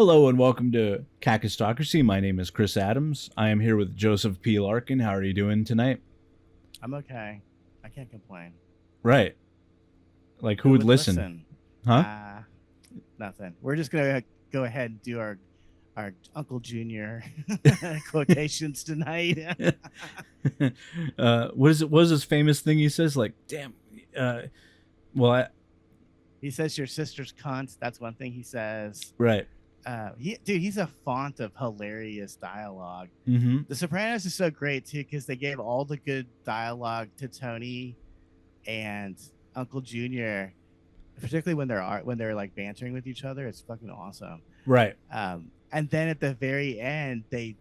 Hello and welcome to Kakistocracy. My name is Chris Adams. I am here with Joseph P. Larkin. How are you doing tonight? I'm okay. I can't complain. Right. Like, who Who would would listen? listen? Huh? Uh Nothing. We're just gonna go ahead and do our Uncle Junior quotations tonight. What is his famous thing he says? Like, damn. Uh, well, He says your sister's cunt. That's one thing he says. right. He's a font of hilarious dialogue. Mm-hmm. The Sopranos is so great too because they gave all the good dialogue to Tony and Uncle Junior, particularly when they're like bantering with each other. It's fucking awesome. Right. And then at the very end, they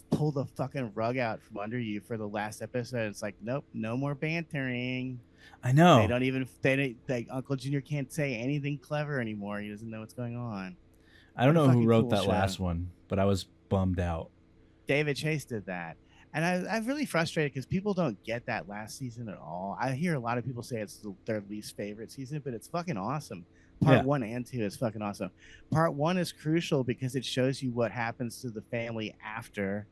pull the fucking rug out from under you for the last episode. It's like, nope, no more bantering. I know. Uncle Junior can't say anything clever anymore. He doesn't know what's going on. I don't What a know who fucking wrote cool that show. last one, but I was bummed out. David Chase did that. And I'm really frustrated because people don't get that last season at all. I hear a lot of people say it's their least favorite season, but it's fucking awesome. Part 1 and 2 is fucking awesome. Part 1 is crucial because it shows you what happens to the family after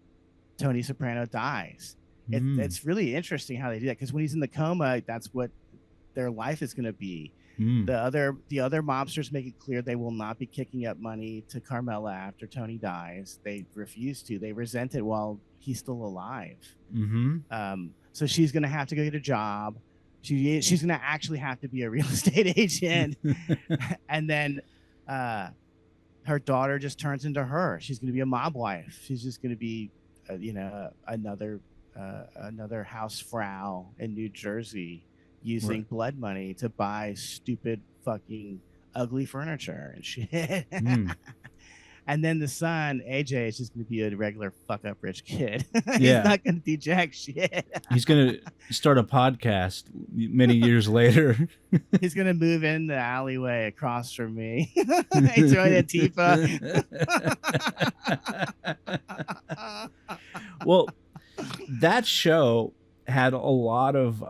Tony Soprano dies. It's really interesting how they do that because when he's in the coma, that's what their life is going to be. The other mobsters make it clear they will not be kicking up money to Carmela after Tony dies. They refuse to. They resent it while he's still alive. So she's going to have to go get a job. She's going to actually have to be a real estate agent. And then her daughter just turns into her. She's going to be a mob wife. She's just going to be, another housefrau in New Jersey using blood money to buy stupid fucking ugly furniture and shit. And then the son, AJ, is just going to be a regular fuck up rich kid. He's not going to do jack shit. He's going to start a podcast many years later. He's going to move in the alleyway across from me. He joined Antifa. Well, that show had a lot of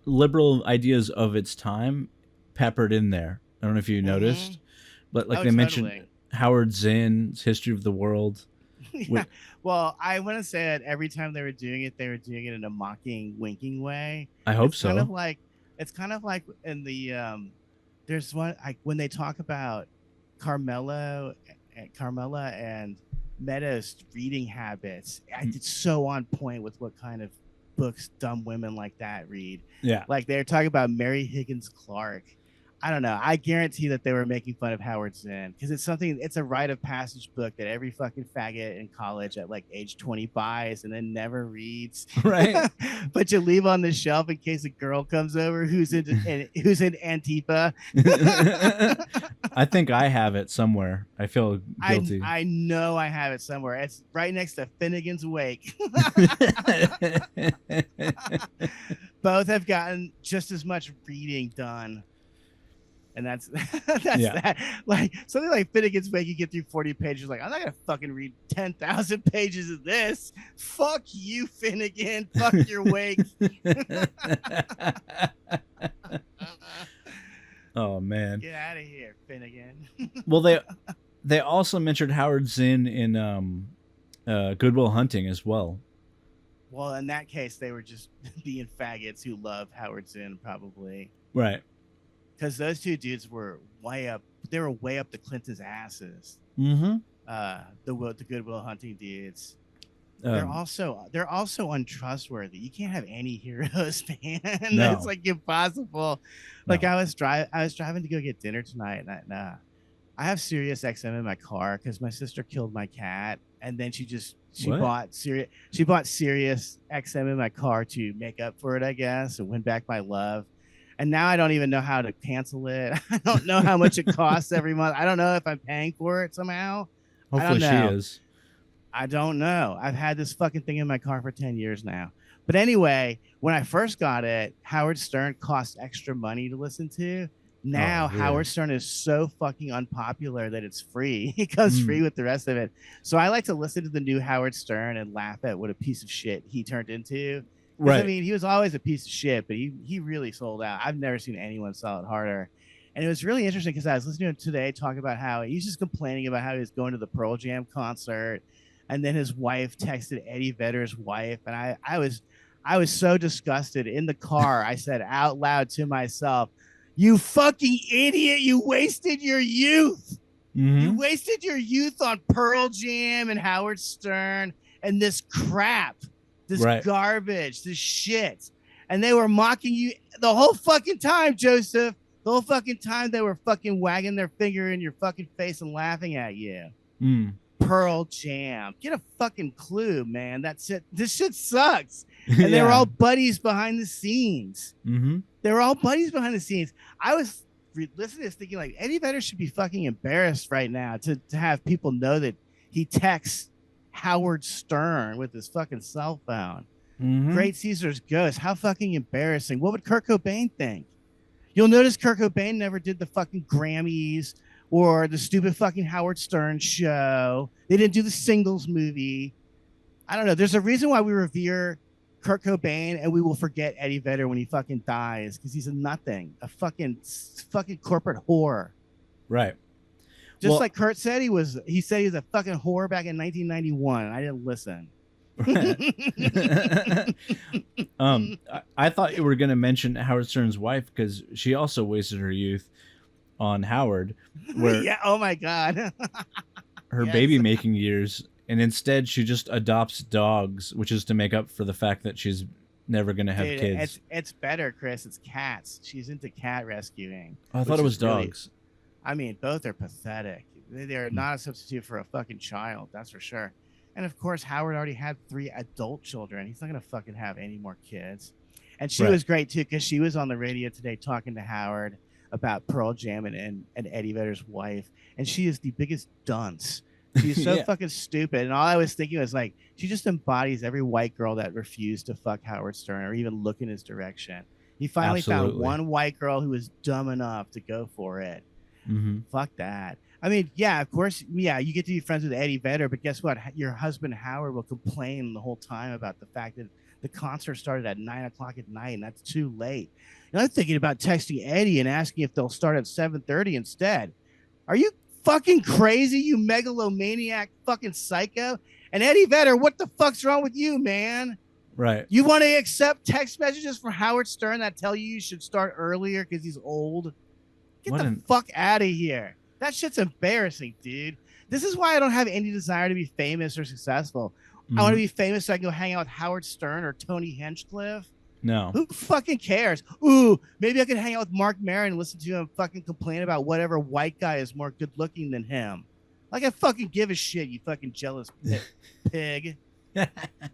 liberal ideas of its time peppered in there. I don't know if you noticed, but like they mentioned Howard Zinn's History of the World. Yeah. Well, I want to say that every time they were doing it in a mocking, winking way. I hope so. It's kind of like in the there's one when they talk about Carmela and Meadows' reading habits. It's so on point with what kind of books dumb women like that read. Yeah. Like they're talking about Mary Higgins Clark. I don't know. I guarantee that they were making fun of Howard Zinn because it's a rite of passage book that every fucking faggot in college at like age 20 buys and then never reads. Right. But you leave on the shelf in case a girl comes over who's in Antifa. I think I have it somewhere. I feel guilty. I know I have it somewhere. It's right next to Finnegan's Wake. Both have gotten just as much reading done. And that's that. Like something like Finnegan's Wake, you get through 40 pages. Like, I'm not gonna fucking read 10,000 pages of this. Fuck you, Finnegan. Fuck your Wake. Oh man. Get out of here, Finnegan. Well, they also mentioned Howard Zinn in Good Will Hunting as well. Well, in that case, they were just being faggots who love Howard Zinn, probably. Right. Because those two dudes were way up. They were way up the Clintons' asses. Mm-hmm. The Good Will Hunting dudes. They're also untrustworthy. You can't have any heroes, man. No. It's like impossible. Like I was driving to go get dinner tonight, and I have Sirius XM in my car because my sister killed my cat, and then she bought Sirius XM in my car to make up for it, I guess, and win back my love. And now I don't even know how to cancel it. I don't know how much it costs every month. I don't know if I'm paying for it somehow. Hopefully she is. I don't know. I've had this fucking thing in my car for 10 years now. But anyway, when I first got it, Howard Stern cost extra money to listen to. Now Howard Stern is so fucking unpopular that it's free. It comes free with the rest of it. So I like to listen to the new Howard Stern and laugh at what a piece of shit he turned into. Right. I mean, he was always a piece of shit, but he really sold out. I've never seen anyone sell it harder. And it was really interesting because I was listening to him today talking about how he's just complaining about how he was going to the Pearl Jam concert, and then his wife texted Eddie Vedder's wife, and I was so disgusted in the car. I said out loud to myself, "You fucking idiot! You wasted your youth. You wasted your youth on Pearl Jam and Howard Stern and this crap, this garbage, this shit." And they were mocking you the whole fucking time, Joseph. The whole fucking time they were fucking wagging their finger in your fucking face and laughing at you. Pearl Jam. Get a fucking clue, man. That's it. This shit sucks. And they were all buddies behind the scenes. They were all buddies behind the scenes. I was listening to this thinking like Eddie Vedder should be fucking embarrassed right now to have people know that he texts Howard Stern with his fucking cell phone. Great Caesar's Ghost. How fucking embarrassing. What would Kurt Cobain think? You'll notice Kurt Cobain never did the fucking Grammys or the stupid fucking Howard Stern show. They didn't do the Singles movie. I don't know. There's a reason why we revere Kurt Cobain and we will forget Eddie Vedder when he fucking dies, because he's a nothing, a fucking corporate whore. Right. Just like Kurt said he said he was a fucking whore back in 1991. I didn't listen. I thought you were going to mention Howard Stern's wife because she also wasted her youth on Howard. Where yeah, oh my God. her baby making years, and instead she just adopts dogs, which is to make up for the fact that she's never going to have kids. It's better, Chris. It's cats. She's into cat rescuing. I thought it was dogs. I mean, both are pathetic. They're not a substitute for a fucking child, that's for sure. And of course, Howard already had 3 adult children. He's not going to fucking have any more kids. And she was great too, because she was on the radio today talking to Howard about Pearl Jam and Eddie Vedder's wife. And she is the biggest dunce. She's so fucking stupid. And all I was thinking was like, she just embodies every white girl that refused to fuck Howard Stern or even look in his direction. He finally found one white girl who was dumb enough to go for it. Fuck that. I mean, yeah, of course, yeah, you get to be friends with Eddie Vedder, but guess what? Your husband Howard will complain the whole time about the fact that the concert started at 9:00 at night, and that's too late. And I'm thinking about texting Eddie and asking if they'll start at 7:30 instead. Are you fucking crazy, you megalomaniac fucking psycho? And Eddie Vedder, what the fuck's wrong with you, man? Right. You want to accept text messages from Howard Stern that tell you should start earlier because he's old? Get the fuck out of here. That shit's embarrassing, dude. This is why I don't have any desire to be famous or successful. I want to be famous so I can go hang out with Howard Stern or Tony Hinchcliffe. No. Who fucking cares? Ooh, maybe I could hang out with Marc Maron and listen to him fucking complain about whatever white guy is more good looking than him. Like, I fucking give a shit, you fucking jealous pig.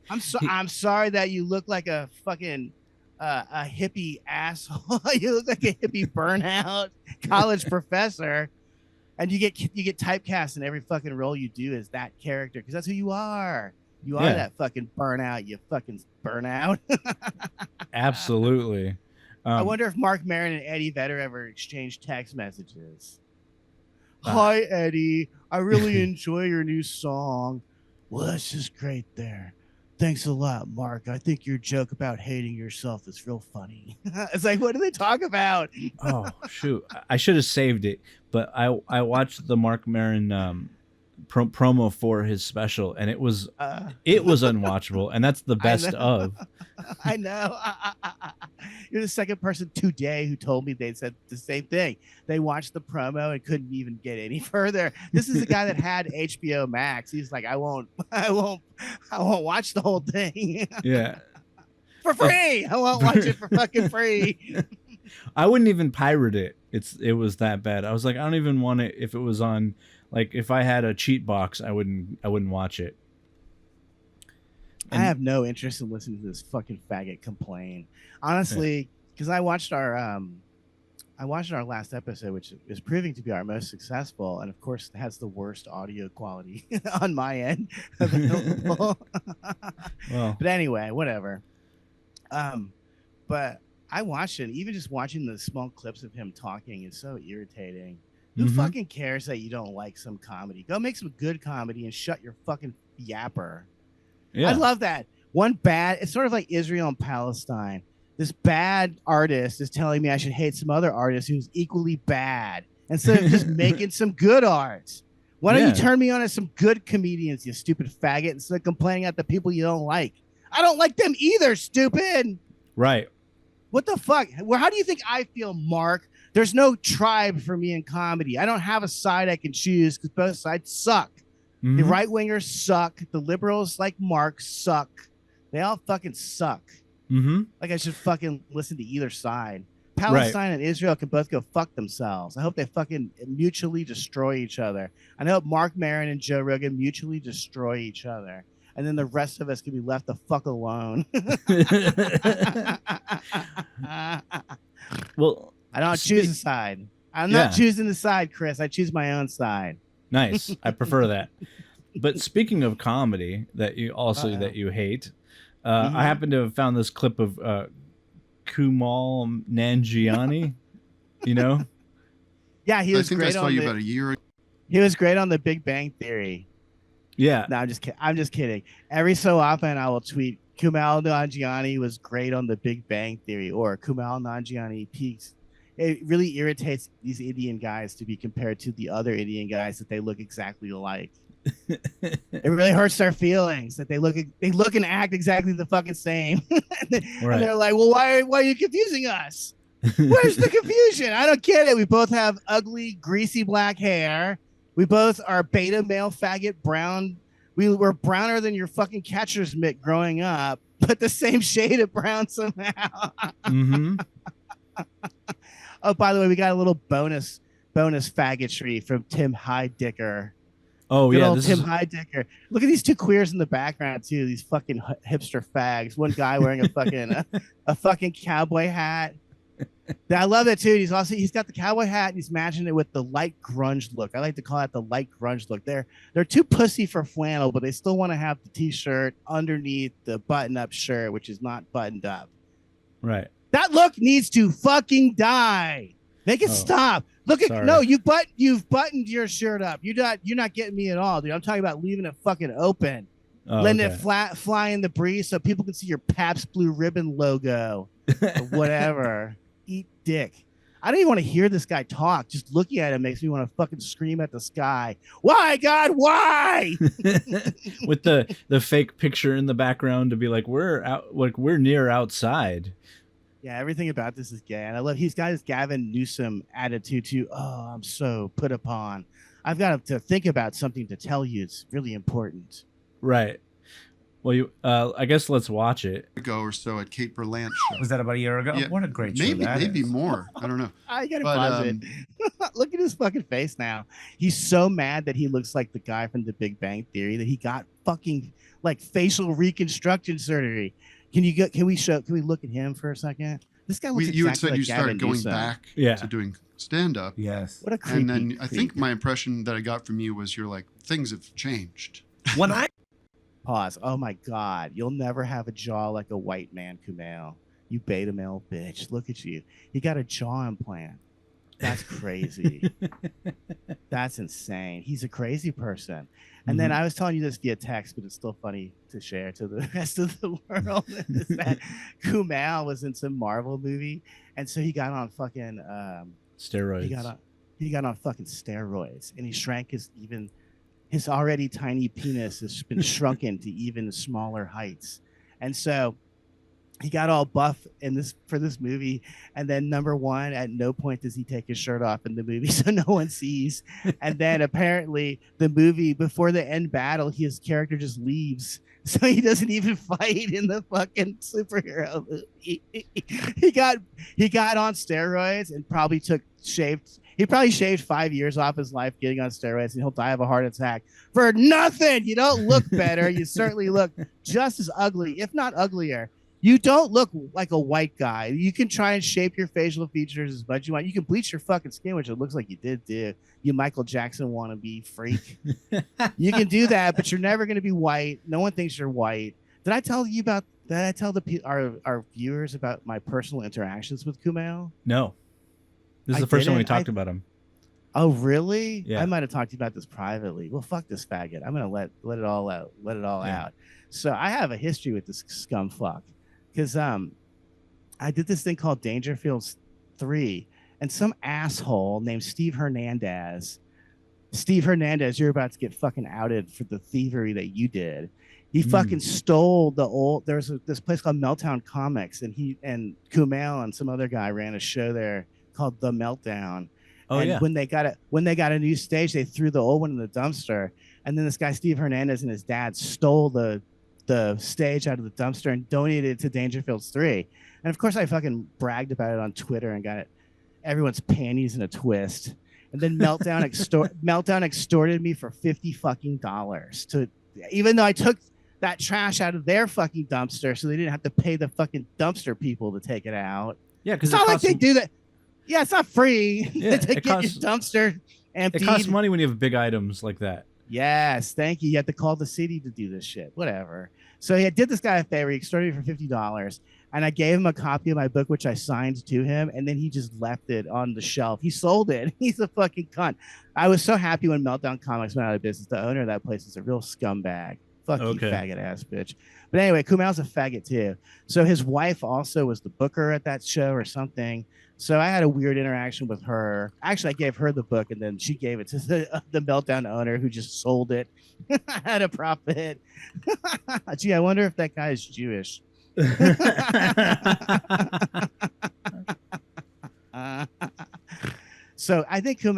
I'm sorry that you look like a fucking a hippie asshole. You look like a hippie burnout college professor. And you get typecast in every fucking role you do as that character, because that's who you are. You are that fucking burnout. You fucking burnout. Absolutely. I wonder if Marc Maron and Eddie Vedder ever exchanged text messages. Hi, Eddie. I really enjoy your new song. Well, that's just great there. Thanks a lot, Mark. I think your joke about hating yourself is real funny. It's like, what do they talk about? Oh, shoot. I should have saved it, but I watched the Marc Maron promo for his special, and it was unwatchable, and that's the best of. I know. You're the second person today who told me they said the same thing. They watched the promo and couldn't even get any further. This is a guy that had HBO Max. He's like, I won't watch the whole thing. Yeah. For free. I won't watch it for fucking free. I wouldn't even pirate it. It was that bad. I was like, I don't even want it if it was on, like, if I had a cheat box, I wouldn't watch it. I have no interest in listening to this fucking faggot complain, honestly, because I watched our last episode, which is proving to be our most successful, and of course has the worst audio quality on my end available. Well, but anyway, whatever. But I watched it. Even just watching the small clips of him talking is so irritating. Who fucking cares that you don't like some comedy? Go make some good comedy and shut your fucking yapper. Yeah. I love that. It's sort of like Israel and Palestine. this bad artist is telling me I should hate some other artist who's equally bad instead of just making some good art. Why don't you turn me on to some good comedians, you stupid faggot, instead of complaining at the people you don't like? I don't like them either, stupid. Right. What the fuck? Well, how do you think I feel, Mark? There's no tribe for me in comedy. I don't have a side I can choose because both sides suck. Mm-hmm. The right wingers suck. The liberals like Mark suck. They all fucking suck. Mm-hmm. Like I should fucking listen to either side. Palestine and Israel can both go fuck themselves. I hope they fucking mutually destroy each other. I hope Marc Maron and Joe Rogan mutually destroy each other. And then the rest of us can be left the fuck alone. Well, I don't choose a side. I'm not choosing the side, Chris. I choose my own side. Nice. I prefer that. But speaking of comedy that you that you hate, I happen to have found this clip of Kumail Nanjiani, you know? Yeah, he was great. I saw you about a year ago. He was great on The Big Bang Theory. Yeah. No, I'm just kidding. Every so often I will tweet Kumail Nanjiani was great on The Big Bang Theory, or Kumail Nanjiani peaks. It really irritates these Indian guys to be compared to the other Indian guys that they look exactly alike. It really hurts their feelings that they look and act exactly the fucking same. And they're like, well, why are you confusing us? Where's the confusion? I don't get it. We both have ugly, greasy black hair. We both are beta male faggot brown. We were browner than your fucking catcher's mitt growing up, but the same shade of brown somehow. Mm-hmm. Oh, by the way, we got a little bonus faggotry from Tim Heidecker. Oh, good yeah, old Tim Heidecker. Look at these two queers in the background too. These fucking hipster fags. One guy wearing a fucking a fucking cowboy hat. I love it too. He's got the cowboy hat and he's matching it with the light grunge look. I like to call it the light grunge look. They're too pussy for flannel, but they still want to have the t-shirt underneath the button-up shirt, which is not buttoned up. Right. That look needs to fucking die. Make it stop. Look at you've buttoned your shirt up. You're not getting me at all, dude. I'm talking about leaving it fucking open. Letting it fly in the breeze so people can see your Pabst Blue Ribbon logo or whatever. Eat dick. I don't even want to hear this guy talk. Just looking at him makes me want to fucking scream at the sky. Why, God, why? With the fake picture in the background to be like, we're near outside. Yeah, everything about this is gay. And I love he's got his Gavin Newsom attitude too. Oh, I'm so put upon. I've got to think about something to tell you. It's really important. Right. Well, I guess let's watch it. Ago or so at Kate Berlant show. Was that about a year ago? Yeah, what a great show that maybe is. more. I don't know. I gotta pause it. Look at his fucking face now. He's so mad that he looks like the guy from The Big Bang Theory that he got fucking like facial reconstruction surgery. Can we look at him for a second? This guy looks you exactly had said like you started Gavin going Newsom. back to doing stand-up. Yes. What a creepy. And then I think my impression that I got from you was you're like, things have changed. When I pause. Oh my God. You'll never have a jaw like a white man, Kumail. You beta male bitch. Look at you. You got a jaw implant. That's crazy. That's insane. He's a crazy person. And then I was telling you this via text, but it's still funny to share to the rest of the world. Is that Kumail was in some Marvel movie, and so he got on fucking steroids. He got on fucking steroids, and he shrank his already tiny penis has been shrunken to even smaller heights, and so he got all buff for this movie. And then number one, at no point does he take his shirt off in the movie, so no one sees. And then apparently the movie, before the end battle, his character just leaves, so he doesn't even fight in the fucking superhero movie. He got on steroids and probably he probably shaved 5 years off his life getting on steroids, and he'll die of a heart attack for nothing. You don't look better. You certainly look just as ugly, if not uglier. You don't look like a white guy. You can try and shape your facial features as much as you want. You can bleach your fucking skin, which it looks like you did, dude. You Michael Jackson wannabe freak. You can do that, but you're never going to be white. No one thinks you're white. Did I tell our viewers about my personal interactions with Kumail? No. This is the first time we talked about him. Oh, really? Yeah. I might have talked to you about this privately. Well, fuck this faggot. I'm going to let it all out. Let it all out. So I have a history with this scum fuck. Because I I did this thing called Dangerfields 3, and some asshole named Steve Hernandez. Steve Hernandez, you're about to get fucking outed for the thievery that you did. He fucking stole the old. There's this place called Meltdown Comics, and he and Kumail and some other guy ran a show there called The Meltdown. Oh, and yeah. when they got a new stage, they threw the old one in the dumpster, and then this guy Steve Hernandez and his dad stole the stage out of the dumpster and donated it to Dangerfields 3. And of course, I fucking bragged about it on Twitter and got everyone's panties in a twist. And then Meltdown extorted me for $50 fucking to, even though I took that trash out of their fucking dumpster, so they didn't have to pay the fucking dumpster people to take it out. Yeah, because it's not like they do that. Yeah, it's not free Yeah, to get your dumpster emptied. It costs money when you have big items like that. Yes, thank you. You have to call the city to do this shit. Whatever. So I did this guy a favor. He extorted me for $50, and I gave him a copy of my book, which I signed to him, and then he just left it on the shelf. He sold it. He's a fucking cunt. I was so happy when Meltdown Comics went out of business. The owner of that place is a real scumbag. Fuck you, faggot ass bitch. But anyway, Kumail's a faggot too. So his wife also was the booker at that show or something. So I had a weird interaction with her. Actually, I gave her the book, and then she gave it to the Meltdown owner, who just sold it at a profit. Gee, I wonder if that guy is Jewish. So I think so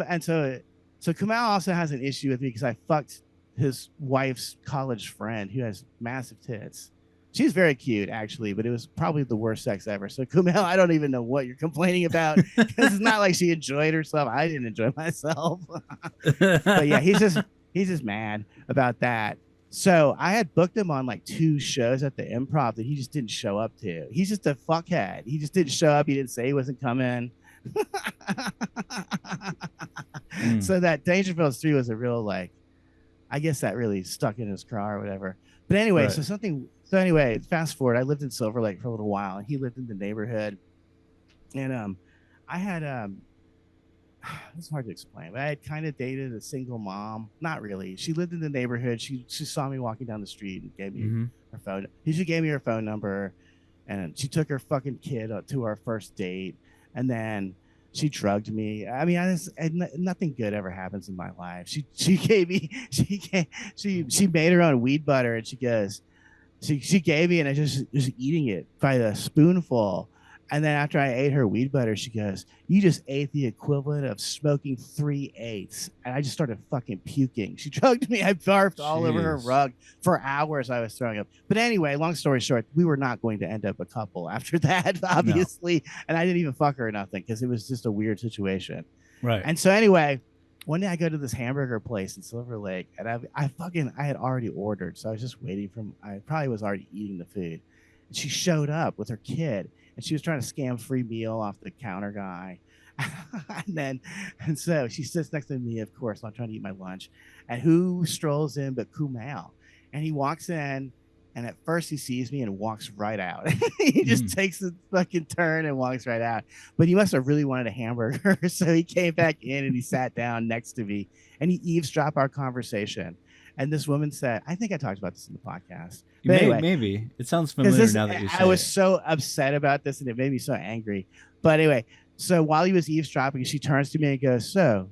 Kumail also has an issue with me because I fucked his wife's college friend who has massive tits. She's very cute, actually, but it was probably the worst sex ever. So, Kumail, I don't even know what you're complaining about, because it's not like she enjoyed herself. I didn't enjoy myself. But yeah, he's just mad about that. So I had booked him on like 2 shows at the Improv that he just didn't show up to. He's just a fuckhead. He just didn't show up. He didn't say he wasn't coming. So that Dangerfields 3 was a real, like, I guess that really stuck in his craw or whatever. But anyway, right. So anyway, fast forward, I lived in Silver Lake for a little while, and he lived in the neighborhood. And I had it's hard to explain, but I had kind of dated a single mom. Not really. She lived in the neighborhood. She saw me walking down the street and gave me her phone. She gave me her phone number, and she took her fucking kid to our first date, and then she drugged me. I mean, nothing good ever happens in my life. She made her own weed butter, and she goes. She gave me, and I just eating it by the spoonful. And then after I ate her weed butter, she goes, "You just ate the equivalent of smoking 3/8." And I just started fucking puking. She drugged me. I barfed all over her rug for hours. I was throwing up. But anyway, long story short, we were not going to end up a couple after that, obviously. No. And I didn't even fuck her or nothing, because it was just a weird situation. Right. And so anyway, one day I go to this hamburger place in Silver Lake, and I had already ordered, so I was just waiting I probably was already eating the food. And she showed up with her kid, and she was trying to scam free meal off the counter guy. and so she sits next to me, of course, I'm trying to eat my lunch. And who strolls in but Kumail? And he walks in, and at first he sees me and walks right out. He just takes a fucking turn and walks right out. But he must have really wanted a hamburger. So he came back in and he sat down next to me, and he eavesdropped our conversation. And this woman said, I think I talked about this in the podcast. But anyway, maybe. It sounds familiar now that you say it. I was so upset about this, and it made me so angry. But anyway, so while he was eavesdropping, she turns to me and goes, "So,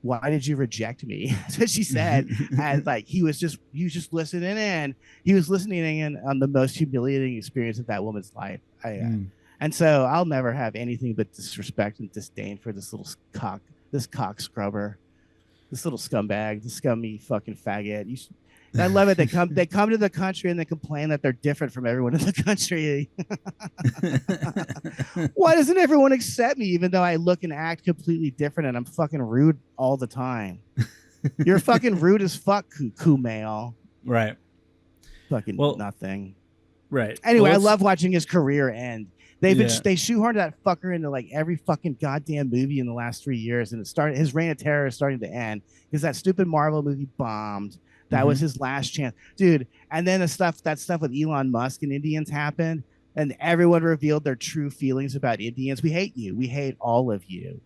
why did you reject me?" So she said, and like he was just listening in. He was listening in on the most humiliating experience of that woman's life. And so I'll never have anything but disrespect and disdain for this little cock scrubber. This little scumbag, this scummy fucking faggot. I love it. They come to the country and they complain that they're different from everyone in the country. Why doesn't everyone accept me, even though I look and act completely different and I'm fucking rude all the time? You're fucking rude as fuck, Kumail. Right. Fucking nothing. Right. Anyway, I love watching his career end. They shoehorned that fucker into like every fucking goddamn movie in the last 3 years, and his reign of terror is starting to end because that stupid Marvel movie bombed. That was his last chance, dude. And then that stuff with Elon Musk and Indians happened, and everyone revealed their true feelings about Indians. We hate you. We hate all of you.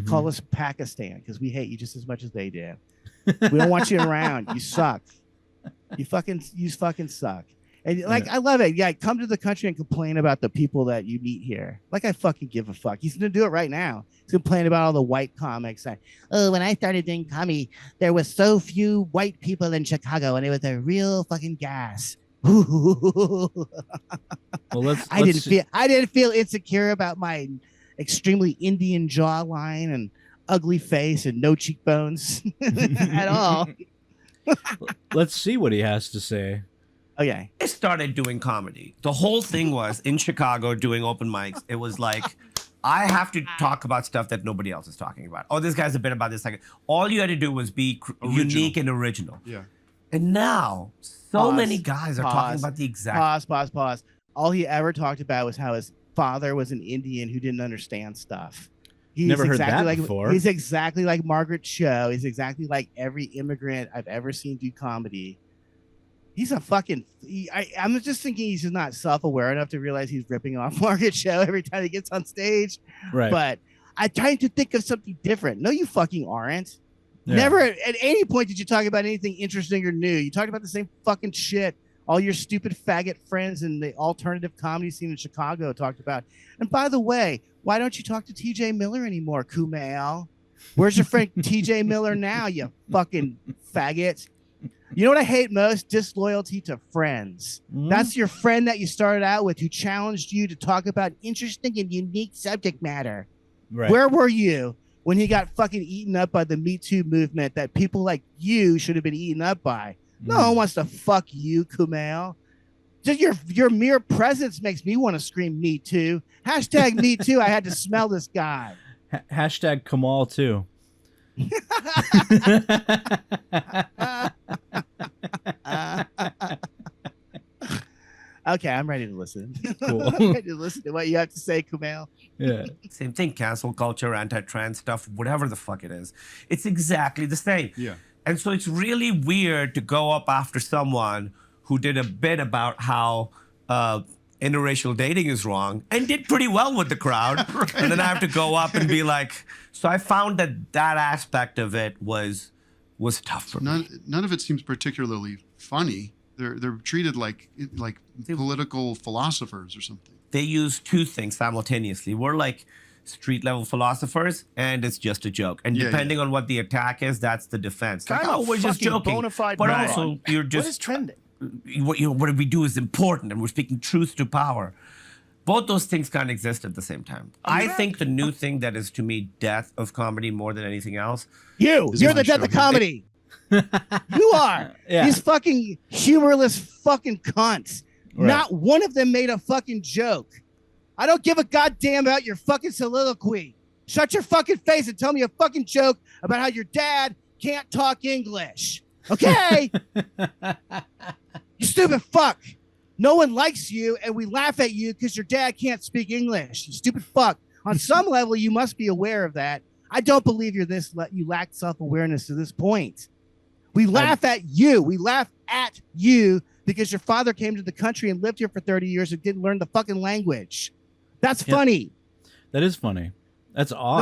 Call us Pakistan, because we hate you just as much as they do. We don't want you around. You suck. You fucking suck. And like, I love it. Yeah, come to the country and complain about the people that you meet here. Like, I fucking give a fuck. He's gonna do it right now. He's complaining about all the white comics. Oh, when I started doing comedy, there was so few white people in Chicago, and it was a real fucking gas. Well, I didn't feel insecure about my extremely Indian jawline and ugly face and no cheekbones at all. Let's see what he has to say. Okay. I started doing comedy. The whole thing was in Chicago doing open mics. It was like, I have to talk about stuff that nobody else is talking about. Oh, this guy's a bit about this. Like, all you had to do was be unique and original. Yeah. And now, so many guys are talking about the exact. Pause. All he ever talked about was how his father was an Indian who didn't understand stuff. Never heard that before. He's exactly like Margaret Cho. He's exactly like every immigrant I've ever seen do comedy. He's a fucking. I'm just thinking he's just not self-aware enough to realize he's ripping off Margaret Cho every time he gets on stage. Right. But I'm trying to think of something different. No, you fucking aren't. Yeah. Never at any point did you talk about anything interesting or new. You talked about the same fucking shit all your stupid faggot friends in the alternative comedy scene in Chicago talked about. And by the way, why don't you talk to TJ Miller anymore, Kumail? Where's your friend TJ Miller now, you fucking faggot? You know what I hate most? Disloyalty to friends. That's your friend that you started out with who challenged you to talk about interesting and unique subject matter. Right. Where were you when he got fucking eaten up by the Me Too movement that people like you should have been eaten up by? No one wants to fuck you, Kumail. Just your mere presence makes me want to scream Me Too. Hashtag Me Too. I had to smell this guy. Hashtag Kamal too. Okay, I'm ready to listen. Cool. I'm ready to listen to what you have to say, Kumail. Yeah. Same thing, cancel culture, anti-trans stuff, whatever the fuck it is. It's exactly the same. Yeah. And so it's really weird to go up after someone who did a bit about how interracial dating is wrong and did pretty well with the crowd. Right. And then I have to go up and be like, so I found that aspect of it was tough for me. None of it seems particularly funny. They're treated like political philosophers or something. They use two things simultaneously. We're like street level philosophers, and it's just a joke. And depending on what the attack is, that's the defense. Like, oh, we're just joking. But also, you're just what is trending? What we do is important, and we're speaking truth to power. Both those things can't exist at the same time. I think the new thing that is to me death of comedy more than anything else. You're the death of comedy. You are. Yeah. These fucking humorless fucking cunts. Right. Not one of them made a fucking joke. I don't give a goddamn about your fucking soliloquy. Shut your fucking face and tell me a fucking joke about how your dad can't talk English. Okay? You stupid fuck. No one likes you, and we laugh at you because your dad can't speak English. You stupid fuck. On some level, you must be aware of that. I don't believe you lack self-awareness to this point. We laugh at you. We laugh at you because your father came to the country and lived here for 30 years and didn't learn the fucking language. That's funny. That is funny. That's odd.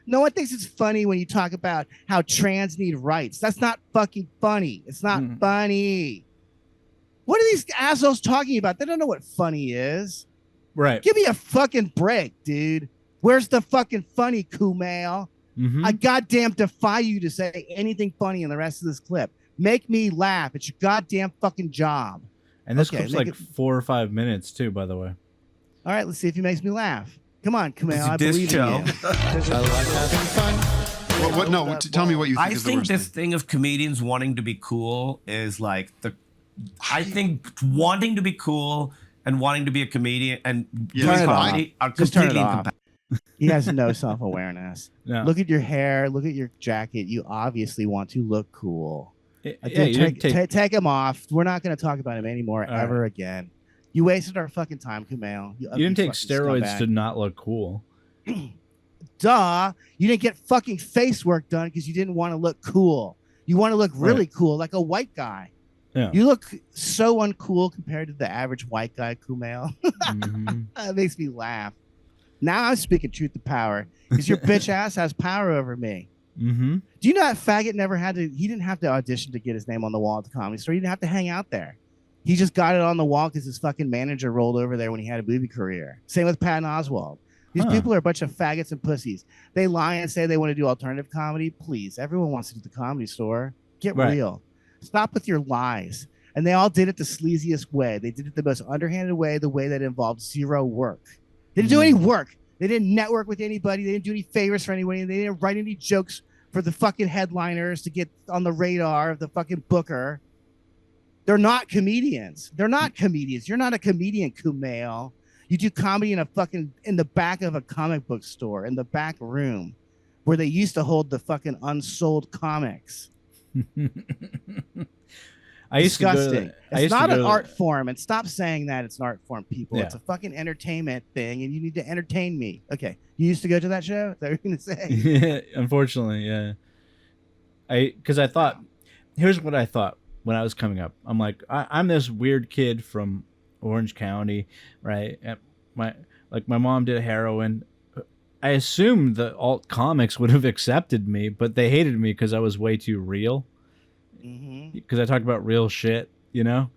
No one thinks it's funny when you talk about how trans need rights. That's not fucking funny. It's not funny. What are these assholes talking about? They don't know what funny is. Right. Give me a fucking break, dude. Where's the fucking funny, Kumail? I goddamn defy you to say anything funny in the rest of this clip. Make me laugh. It's your goddamn fucking job. And this clip's like 4 or 5 minutes too, by the way. All right, let's see if he makes me laugh. Come on, Kumail. I believe in you. Tell me what you think. I think this thing of comedians wanting to be cool is like I think wanting to be cool and wanting to be a comedian and doing comedy are completely incompatible. He has no self-awareness. No. Look at your hair. Look at your jacket. You obviously want to look cool. Take him off. We're not going to talk about him anymore ever again. You wasted our fucking time, Kumail. You didn't take steroids to not look cool. Duh. You didn't get fucking face work done because you didn't want to look cool. You want to look really cool, like a white guy. Yeah. You look so uncool compared to the average white guy, Kumail. That makes me laugh. Now I'm speaking truth to power because your bitch ass has power over me. Do you know that faggot he didn't have to audition to get his name on the wall at the Comedy Store. He didn't have to hang out there. He just got it on the wall because his fucking manager rolled over there when he had a movie career. Same with Patton Oswalt. These people are a bunch of faggots and pussies. They lie and say they want to do alternative comedy. Please, everyone wants to do the Comedy Store. Get real. Stop with your lies. And they all did it the sleaziest way. They did it the most underhanded way, the way that involved zero work. They didn't do any work. They didn't network with anybody. They didn't do any favors for anybody. They didn't write any jokes for the fucking headliners to get on the radar of the fucking booker. They're not comedians. They're not comedians. You're not a comedian, Kumail. You do comedy in the back of a comic book store, in the back room, where they used to hold the fucking unsold comics. Disgusting. It's not an art form, and stop saying that it's an art form, people. Yeah. It's a fucking entertainment thing, and you need to entertain me. Okay, you used to go to that show? Is that what you're gonna say? Yeah, unfortunately, yeah. Because I thought, here's what I thought when I was coming up. I'm like, I'm this weird kid from Orange County, right? My mom did heroin. I assumed the alt comics would have accepted me, but they hated me because I was way too real. Because I talked about real shit, you know?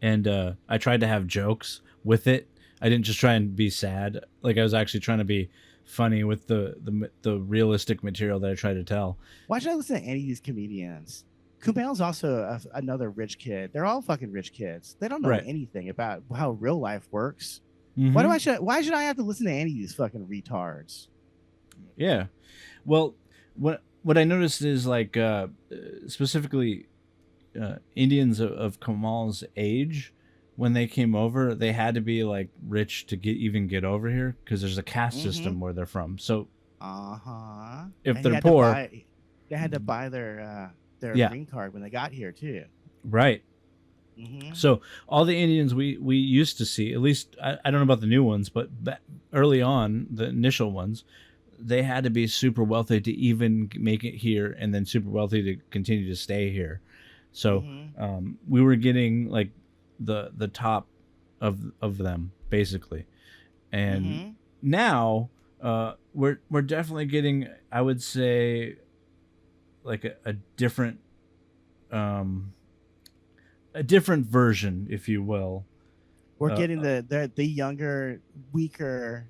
And I tried to have jokes with it. I didn't just try and be sad. Like, I was actually trying to be funny with the realistic material that I tried to tell. Why should I listen to any of these comedians? Kumail's also another rich kid. They're all fucking rich kids. They don't know anything about how real life works. Why should I have to listen to any of these fucking retards? Yeah. Well, what I noticed is, like, specifically Indians of Kumail's age, when they came over, they had to be like rich to even get over here because there's a caste system where they're from. So if they're poor, they had to buy their green card when they got here too. Right. So all the Indians we used to see, at least I don't know about the new ones, but early on, the initial ones, they had to be super wealthy to even make it here, and then super wealthy to continue to stay here. So we were getting like the top of them basically, and now we're definitely getting, I would say, like a different version, if you will. We're getting the younger, weaker,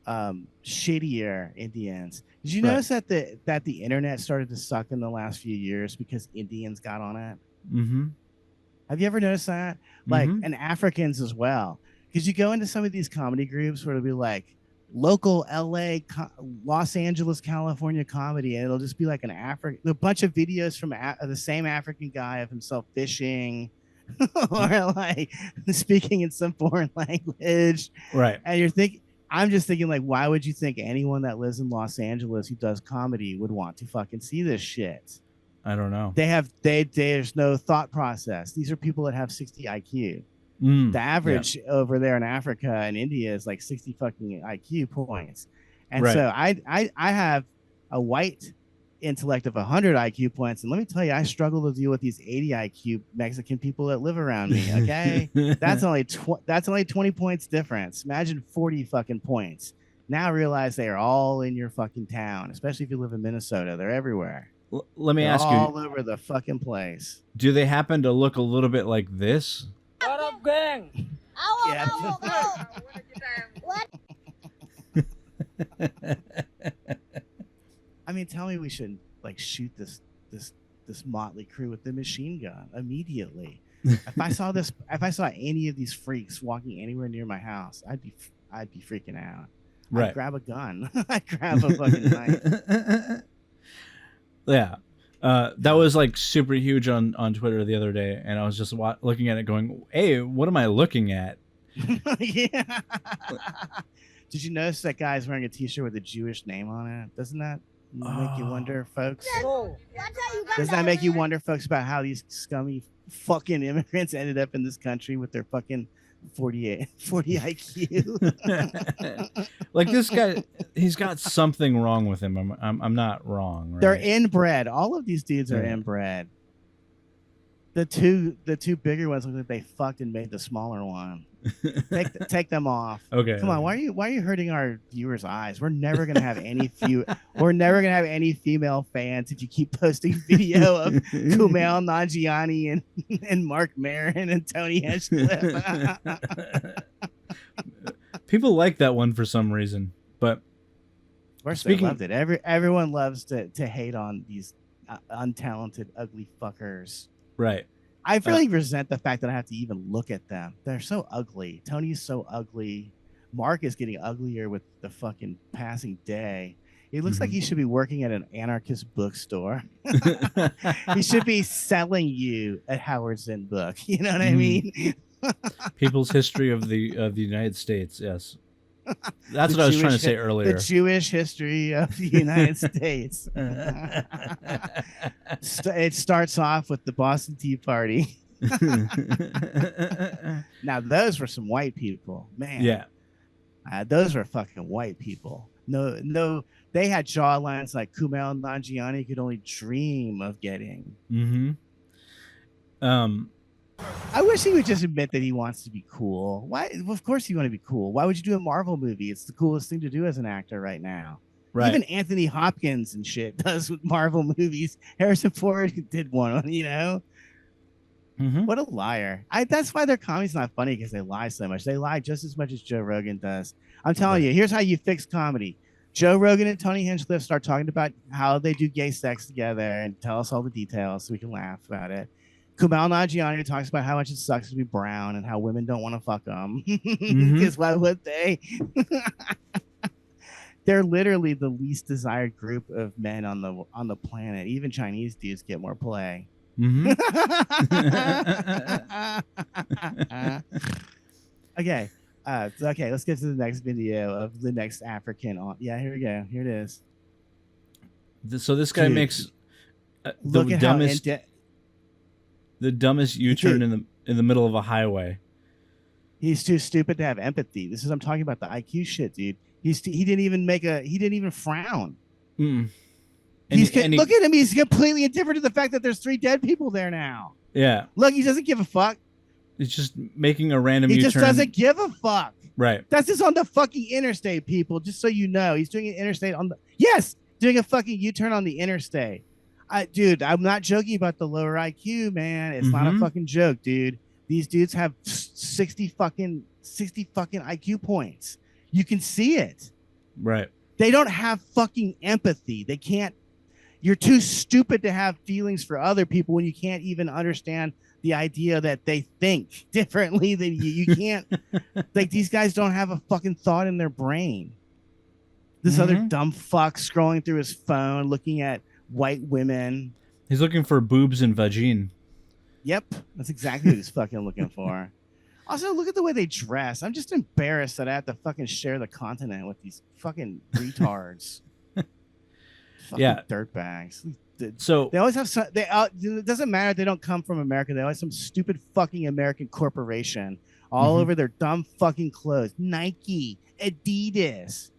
shittier Indians. Did you notice that the internet started to suck in the last few years because Indians got on it? Have you ever noticed that? Like, and Africans as well. Because you go into some of these comedy groups where it'll be like local LA, Los Angeles, California comedy, and it'll just be like a bunch of videos from the same African guy of himself fishing or like speaking in some foreign language. Right. And I'm just thinking, like, why would you think anyone that lives in Los Angeles who does comedy would want to fucking see this shit? I don't know. There's no thought process. These are people that have 60 IQ. The average over there in Africa and India is like 60 fucking IQ points. And so I have a white intellect of 100 IQ points. And let me tell you, I struggle to deal with these 80 IQ Mexican people that live around me. Okay. That's only 20 points difference. Imagine 40 fucking points. Now realize they are all in your fucking town, especially if you live in Minnesota. They're everywhere. Let me ask you, all over the fucking place. Do they happen to look a little bit like this? What up, gang? What? I mean, tell me we should like shoot this motley crew with the machine gun immediately. If I saw any of these freaks walking anywhere near my house, I'd be freaking out. Right. I'd grab a gun. I'd grab a fucking knife. Yeah. That was like super huge on Twitter the other day, and I was just looking at it going, hey, what am I looking at? Yeah. Did you notice that guy's wearing a t-shirt with a Jewish name on it? Doesn't that make you wonder, folks? Doesn't that make you wonder, folks, about how these scummy fucking immigrants ended up in this country with their fucking 40 IQ? Like, this guy, he's got something wrong with him. I'm not wrong, right? They're inbred. All of these dudes are inbred. The two bigger ones look like they fucked and made the smaller one. Take them off. Okay. Come on, why are you hurting our viewers' eyes? We're never gonna have any We're never gonna have any female fans if you keep posting video of Kumail Nanjiani and Marc Maron and Tony Hinchcliffe. People like that one for some reason, but Of course, they loved it. Everyone loves to hate on these untalented, ugly fuckers. Right. I really resent the fact that I have to even look at them. They're so ugly. Tony's so ugly. Mark is getting uglier with the fucking passing day. He looks like he should be working at an anarchist bookstore. He should be selling you a Howard Zinn book. You know what I mean? People's history of the United States. Yes. That's what I was trying to say earlier. The Jewish history of the United States. It starts off with the Boston Tea Party. Now, those were some white people, man. Yeah. Those were fucking white people. No, they had jawlines like Kumail Nanjiani could only dream of getting. I wish he would just admit that he wants to be cool. Why? Of course you want to be cool. Why would you do a Marvel movie? It's the coolest thing to do as an actor right now. Right. Even Anthony Hopkins and shit does with Marvel movies. Harrison Ford did one, you know? What a liar. That's why their comedy's not funny, because they lie so much. They lie just as much as Joe Rogan does. I'm telling you, here's how you fix comedy. Joe Rogan and Tony Hinchcliffe start talking about how they do gay sex together and tell us all the details so we can laugh about it. Kumail Nanjiani talks about how much it sucks to be brown and how women don't want to fuck them. Because why would they? They're literally the least desired group of men on the planet. Even Chinese dudes get more play. Okay. Okay, let's get to the next video of the next African. Yeah, here we go. Here it is. So this guy makes the dumbest U-turn in the middle of a highway. He's too stupid to have empathy. This is I'm talking about the IQ shit, dude. He didn't even frown. Look at him. He's completely indifferent to the fact that there's 3 dead people there now. Yeah. Look, he doesn't give a fuck. He's just making a random U-turn. He just doesn't give a fuck. Right. That's just on the fucking interstate, people. Just so you know, he's doing an interstate doing a fucking U-turn on the interstate. Dude, I'm not joking about the lower IQ, man. It's not a fucking joke, dude. These dudes have 60 fucking IQ points. You can see it. Right. They don't have fucking empathy. They can't. You're too stupid to have feelings for other people when you can't even understand the idea that they think differently than you. You can't. Like, these guys don't have a fucking thought in their brain. This other dumb fuck scrolling through his phone, looking at white women. He's looking for boobs and vagine. Yep, that's exactly what he's fucking looking for. Also, look at the way they dress. I'm just embarrassed that I have to fucking share the continent with these fucking retards. Fucking dirtbags. So they always have some. It doesn't matter if they don't come from America. They always have some stupid fucking American corporation all over their dumb fucking clothes. Nike, Adidas.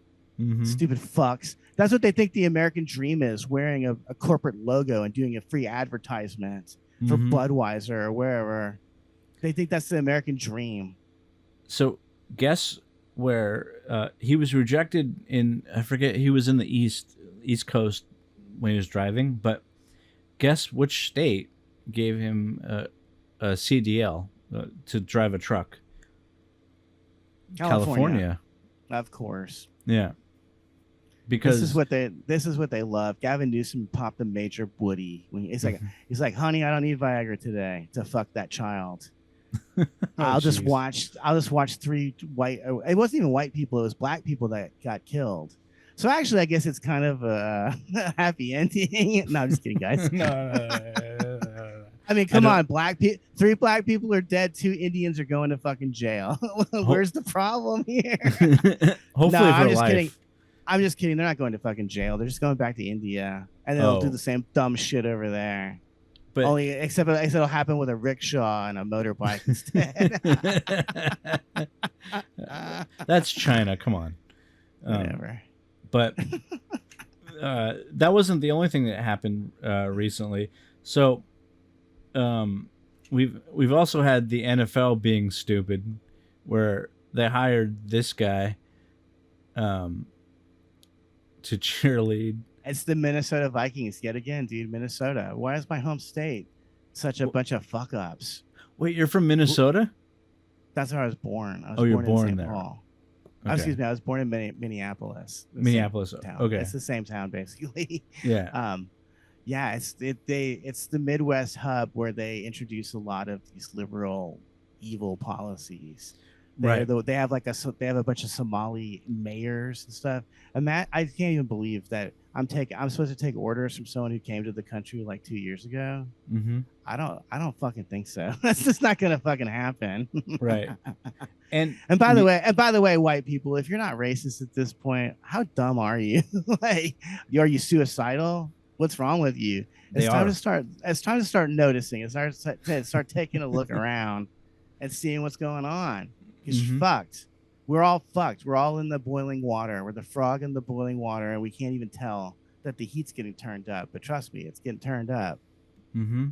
Stupid fucks. That's what they think the American dream is, wearing a corporate logo and doing a free advertisement for Budweiser or wherever. They think that's the American dream. So guess where he was rejected in, I forget, he was in the East Coast when he was driving, but guess which state gave him a CDL to drive a truck? California. Of course. Yeah. Because this is what they love. Gavin Newsom popped a major woody when he's like, honey, I don't need Viagra today to fuck that child. I'll just watch 3 white. It wasn't even white people. It was black people that got killed. So actually, I guess it's kind of a happy ending. No, I'm just kidding, guys. No. I mean, come on, 3 black people are dead. 2 Indians are going to fucking jail. Where's the problem here? Hopefully, I'm just kidding. I'm just kidding. They're not going to fucking jail. They're just going back to India, and they'll do the same dumb shit over there. But except it'll happen with a rickshaw and a motorbike instead. That's China. Come on. Whatever. But that wasn't the only thing that happened recently. So we've also had the NFL being stupid where they hired this guy to cheerlead. It's the Minnesota Vikings yet again, dude. Minnesota. Why is my home state such a bunch of fuck ups? Wait, you're from Minnesota? That's where I was born. I was you're born in St. there. Paul. Okay. Excuse me. I was born in Minneapolis. Minneapolis. Okay. It's the same town basically. Yeah. Yeah. It's the Midwest hub where they introduce a lot of these liberal, evil policies. They have they have a bunch of Somali mayors and stuff. And I can't even believe that I'm supposed to take orders from someone who came to the country like 2 years ago. Mm-hmm. I don't fucking think so. That's just not gonna fucking happen. Right. And by the way, white people, if you're not racist at this point, how dumb are you? Like, are you suicidal? What's wrong with you? It's time to start noticing. It's time to start taking a look around and seeing what's going on. Because you're fucked. We're all fucked. We're all in the boiling water. We're the frog in the boiling water, and we can't even tell that the heat's getting turned up. But trust me, it's getting turned up. Mm-hmm.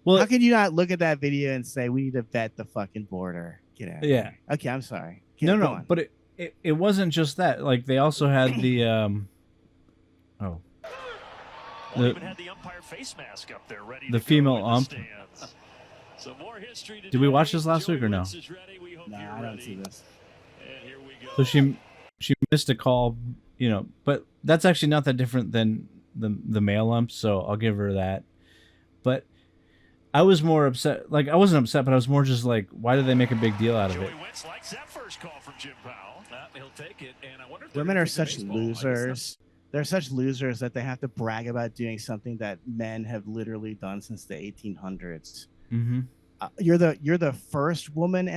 Well, how can you not look at that video and say we need to vet the fucking border? Get out. Yeah. Okay, I'm sorry. No. But it wasn't just that. Like they also had the even had the umpire face mask up there ready. The to female go ump. Some more history Did we watch this last week or no? No, I don't see this. And here we go. So she missed a call, but that's actually not that different than the male ump, so I'll give her that. But I was more upset. Like I wasn't upset, but I was more just like, why did they make a big deal out of it? Joey Wentz likes that first call from Jim Powell. He'll take it, and I wonder if women are such losers. They're such losers that they have to brag about doing something that men have literally done since the 1800s. Mm-hmm. You're the first woman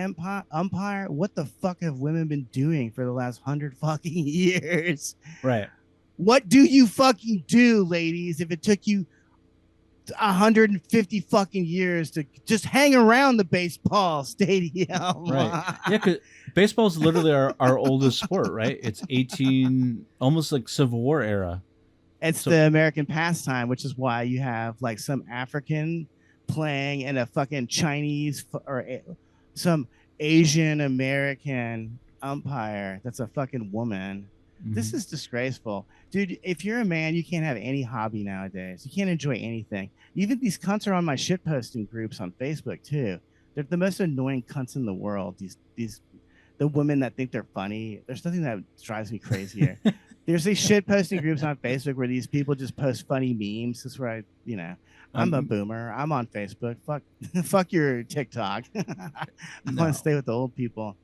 umpire. What the fuck have women been doing for the last 100 fucking years? Right. What do you fucking do, ladies? If it took you 150 fucking years to just hang around the baseball stadium, right? Yeah, because baseball is literally our oldest sport, right? It's almost like Civil War era. It's the American pastime, which is why you have like some African playing and a fucking Chinese or some Asian American umpire that's a fucking woman. Mm-hmm. This is disgraceful. Dude, if you're a man, you can't have any hobby nowadays. You can't enjoy anything. Even these cunts are on my shitposting groups on Facebook too. They're the most annoying cunts in the world. The women that think they're funny. There's nothing that drives me crazier. There's these shitposting groups on Facebook where these people just post funny memes. That's where I'm a boomer. I'm on Facebook. Fuck your TikTok. I want to stay with the old people.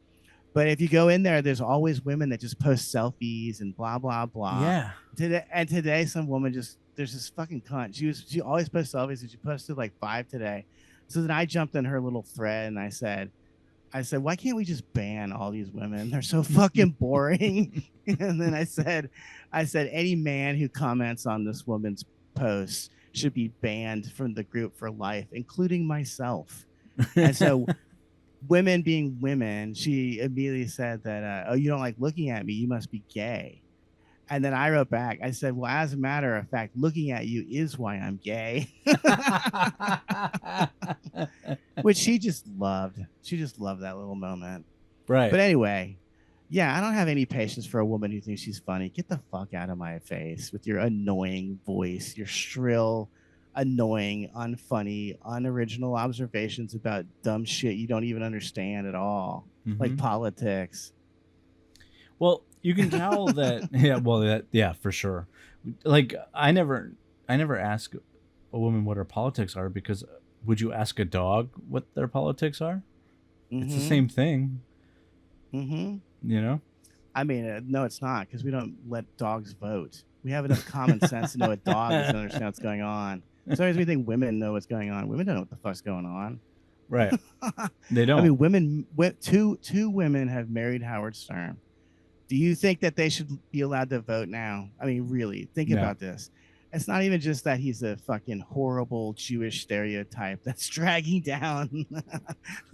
But if you go in there, there's always women that just post selfies and blah, blah, blah. Yeah. Today, some woman there's this fucking cunt. She always posts selfies, and she posted like 5 today. So then I jumped in her little thread and I said, why can't we just ban all these women? They're so fucking boring. And then I said, any man who comments on this woman's posts should be banned from the group for life, including myself. And so women being women, she immediately said that, oh, you don't like looking at me, you must be gay. And then I wrote back, I said, well, as a matter of fact, looking at you is why I'm gay. Which she just loved. She just loved that little moment. Right. But anyway, yeah, I don't have any patience for a woman who thinks she's funny. Get the fuck out of my face with your annoying voice, your shrill, annoying, unfunny, unoriginal observations about dumb shit you don't even understand at all, like politics. Well, you can tell that. Yeah, for sure. Like I never ask a woman what her politics are, because would you ask a dog what their politics are? It's the same thing. You know? I mean, no, it's not, because we don't let dogs vote. We have enough common sense to know a dog doesn't understand what's going on. Sometimes we think women know what's going on. Women don't know what the fuck's going on. Right. They don't. I mean, two women have married Howard Stern. Do you think that they should be allowed to vote now? I mean, really, think about this. It's not even just that he's a fucking horrible Jewish stereotype that's dragging down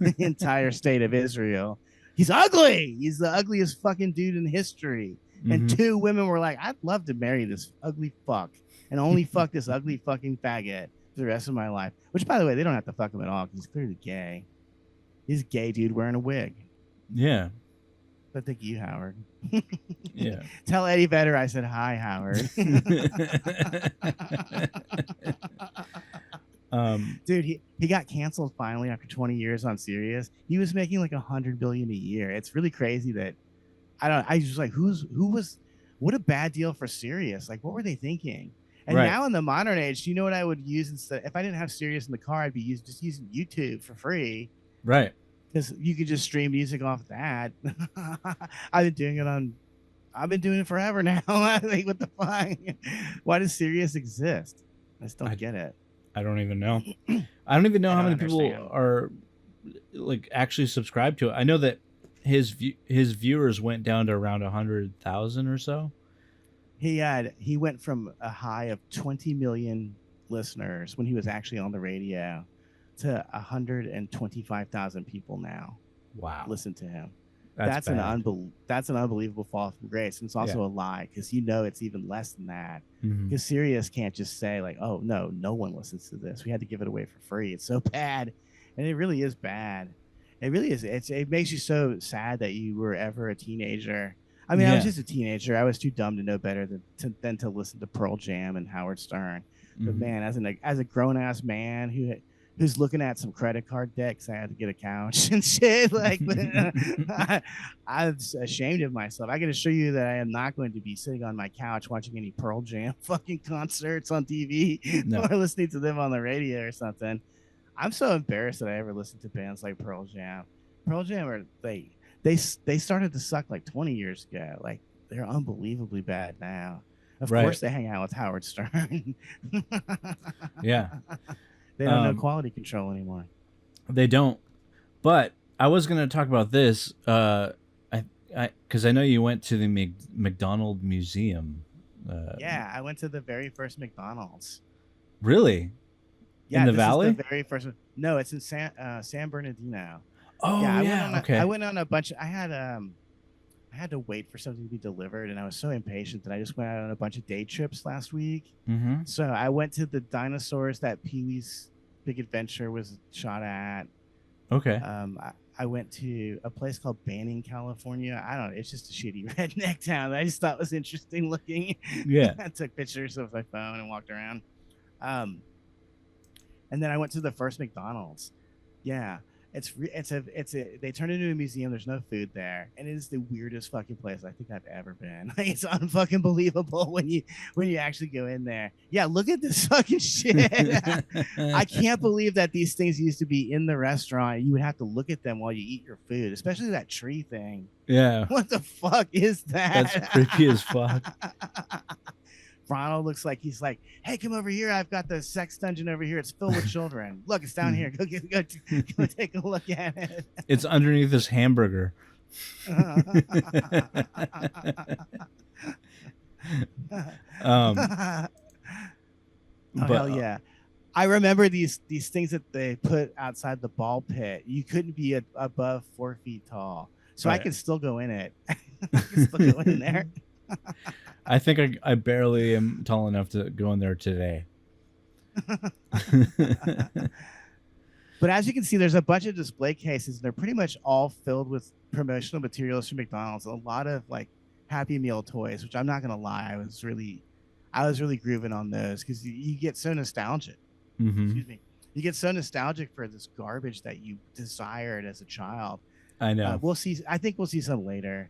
the entire state of Israel. He's ugly. He's the ugliest fucking dude in history. And 2 women were like, I'd love to marry this ugly fuck and only fuck this ugly fucking faggot for the rest of my life. Which, by the way, they don't have to fuck him at all because he's clearly gay. He's a gay dude wearing a wig. Yeah. But thank you, Howard. Yeah. Tell Eddie Vedder I said hi, Howard. Dude, he got canceled finally after 20 years on Sirius. He was making like $100 billion a year. It's really crazy that I was like, what a bad deal for Sirius. Like, what were they thinking? And Right. now in the modern age, you know what I would use instead? If I didn't have Sirius in the car, I'd be just using YouTube for free. Right. Because you could just stream music off that. I've been doing it forever now. Like, what the fuck? Why does Sirius exist? I just don't get it. I don't even know. I don't even know how many understand. people are like actually subscribed to it. I know that his viewers went down to around 100,000 or so. He went from a high of 20 million listeners when he was actually on the radio to 125,000 people now. Wow. Listen to him. That's an unbelievable fall from grace. And it's also Yeah. a lie because it's even less than that. Mhm. Because Sirius can't just say like, oh no one listens to this. We had to give it away for free. It's so bad. And it really is bad. It really is. It makes you so sad that you were ever a teenager. I mean, I was just a teenager. I was too dumb to know better than to listen to Pearl Jam and Howard Stern. But Mhm. man, as a grown ass man who's looking at some credit card debt 'cause I had to get a couch and shit, like I'm ashamed of myself. I can assure you that I am not going to be sitting on my couch watching any Pearl Jam fucking concerts on TV or listening to them on the radio or something. I'm so embarrassed that I ever listened to bands like Pearl Jam. Pearl Jam are they started to suck like 20 years ago. Like they're unbelievably bad now. Of course they hang out with Howard Stern. Yeah. They don't know quality control anymore. They don't. But I was going to talk about this because I know you went to the McDonald Museum. Yeah, I went to the very first McDonald's. Really? Yeah, in the this valley? Is the very first one. No, it's in San Bernardino. Oh, yeah. I went on a bunch. I had to wait for something to be delivered, and I was so impatient that I just went out on a bunch of day trips last week. Mm-hmm. So I went to the dinosaurs that Pee-wee's Big Adventure was shot at. Okay. I went to a place called Banning, California. I don't know. It's just a shitty redneck town that I just thought was interesting looking. Yeah. I took pictures with my phone and walked around. And then I went to the first McDonald's. Yeah. They turned it into a museum. There's no food there, and it is the weirdest fucking place I think I've ever been. Like, it's unfucking believable when you actually go in there. Yeah, look at this fucking shit. I can't believe that these things used to be in the restaurant. You would have to look at them while you eat your food, especially that tree thing. Yeah. What the fuck is that? That's creepy as fuck. Ronald looks like he's like, hey, come over here. I've got the sex dungeon over here. It's filled with children. Look, it's down here. Go take a look at it. It's underneath this hamburger. Hell yeah. I remember these things that they put outside the ball pit. You couldn't be above 4 feet tall. So right. I could still go in it. I can still go in there. I think I barely am tall enough to go in there today. But as you can see, there's a bunch of display cases, and they're pretty much all filled with promotional materials from McDonald's. A lot of like Happy Meal toys, which I'm not gonna lie, I was really grooving on those because you get so nostalgic. Mm-hmm. Excuse me. You get so nostalgic for this garbage that you desired as a child. I know. We'll see. I think we'll see some later.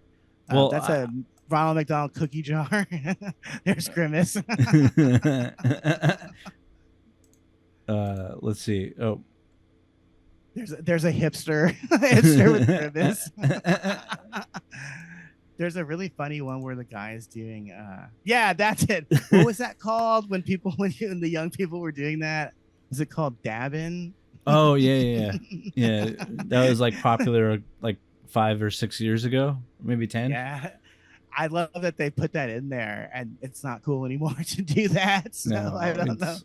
Well, that's a Ronald McDonald cookie jar. There's Grimace. Let's see. Oh, there's a hipster with Grimace. There's a really funny one where the guy is doing. Yeah, that's it. What was that called when the young people were doing that? Was it called dabbing? Oh yeah. That was like popular like 5 or 6 years ago, maybe 10. Yeah. I love that they put that in there, and it's not cool anymore to do that. So No, I don't know.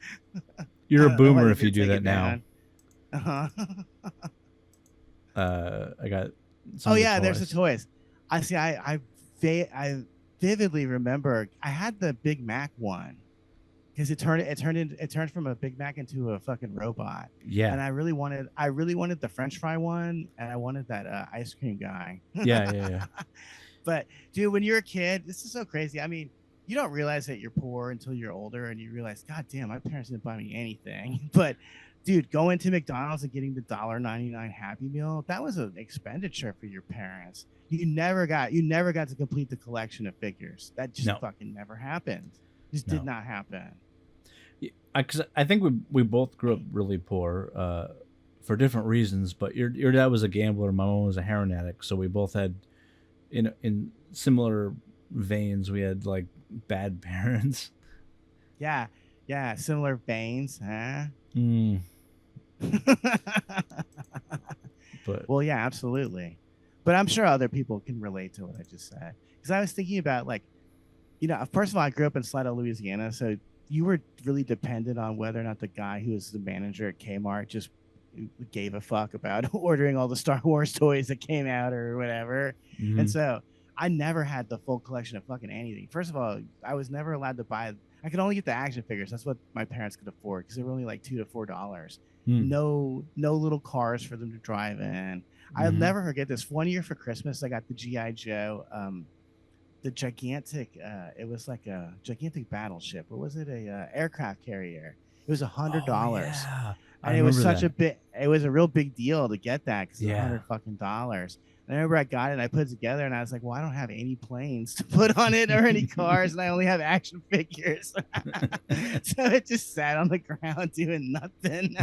You're a boomer if you do that now. Uh-huh. I got. Oh yeah, there's the toys. I see. I vividly remember I had the Big Mac one because it turned from a Big Mac into a fucking robot. Yeah. And I really wanted the French fry one, and I wanted that ice cream guy. Yeah. But dude, when you're a kid, this is so crazy. I mean, you don't realize that you're poor until you're older, and you realize, God damn, my parents didn't buy me anything. But dude, going to McDonald's and getting the $1.99 Happy Meal, that was an expenditure for your parents. You never got to complete the collection of figures. That just fucking never happened. Just did not happen. Because I think we both grew up really poor for different reasons. But your dad was a gambler, my mom was a heroin addict, so we both had in similar veins. We had like bad parents. Yeah, similar veins, huh? But well, yeah, absolutely. But I'm sure other people can relate to what I just said, because I was thinking about, like, first of all, I grew up in Slidell, Louisiana, so you were really dependent on whether or not the guy who was the manager at Kmart just gave a fuck about ordering all the Star Wars toys that came out or whatever. And so I never had the full collection of fucking anything. First of all, I was never allowed to buy. I could only get the action figures. That's what my parents could afford, because they were only like $2 to $4. No little cars for them to drive in. I'll never forget this. One year for Christmas, I got the G.I. Joe, the gigantic. It was like a gigantic battleship. What was it? A aircraft carrier. It was $100. Yeah. And it was such a bit. It was a real big deal to get that, because it's $100 fucking dollars. And I remember I got it and I put it together, and I was like, well, I don't have any planes to put on it or any cars, and I only have action figures. So it just sat on the ground doing nothing.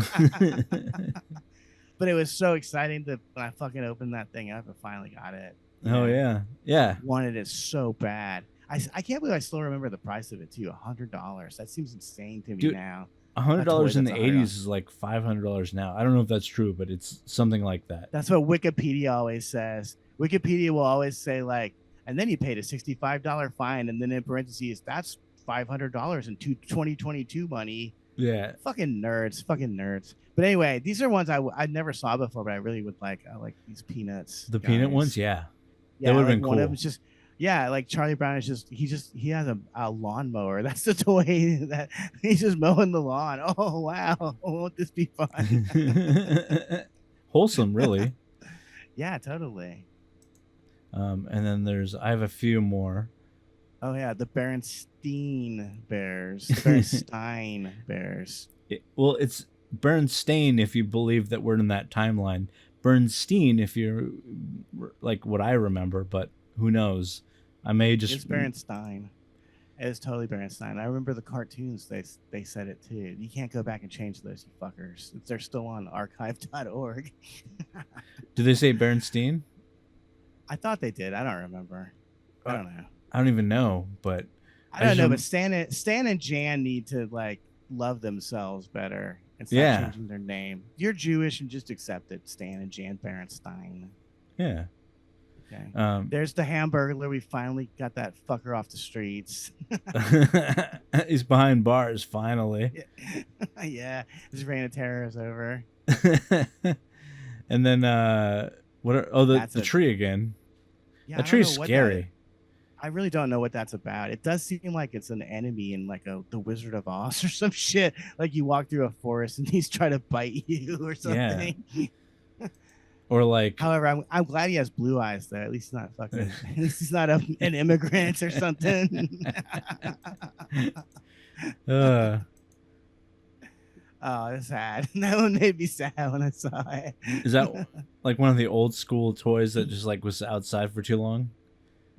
But it was so exciting when I fucking opened that thing up and finally got it. Oh yeah. Wanted it so bad. I can't believe I still remember the price of it too. $100. That seems insane to me now. $100 in the 80s is like $500 now. I don't know if that's true, but it's something like that. That's what Wikipedia always says. Wikipedia will always say, like, and then you paid a $65 fine, and then in parentheses, that's $500 in 2022 money. Yeah. Fucking nerds. But anyway, these are ones I never saw before, but I really would like. I like these Peanuts. The Peanut ones, yeah. Yeah, that would have like been cool. One of them's just, yeah, like Charlie Brown is he has a lawnmower. That's the toy that he's just mowing the lawn. Oh wow, won't this be fun? Wholesome, really. Yeah, totally. And then I have a few more. Oh yeah, the Berenstein Bears. Berenstein Bears. Well, it's Bernstein if you believe that we're in that timeline. Bernstein if you're like what I remember, but who knows? I may just. It's Berenstein. It's totally Berenstein. I remember the cartoons. They said it too. You can't go back and change those, you fuckers. They're still on archive.org. Do they say Bernstein? I thought they did. I don't remember. I don't know. I don't even know, but I don't know. But Stan and Jan need to like love themselves better and stop changing their name. You're Jewish and just accept it. Stan and Jan Berenstein. Yeah. Okay. There's the Hamburglar. We finally got that fucker off the streets. He's behind bars finally. Yeah. This reign of terror is over. And then the tree again. Yeah, that tree's scary. I really don't know what that's about. It does seem like it's an enemy in like the Wizard of Oz or some shit. Like you walk through a forest and he's trying to bite you or something. Yeah. Or like. However, I'm glad he has blue eyes though. At least he's not fucking. At least he's not an immigrant or something. Oh, that's sad. That one made me sad when I saw it. Is that like one of the old school toys that just like was outside for too long?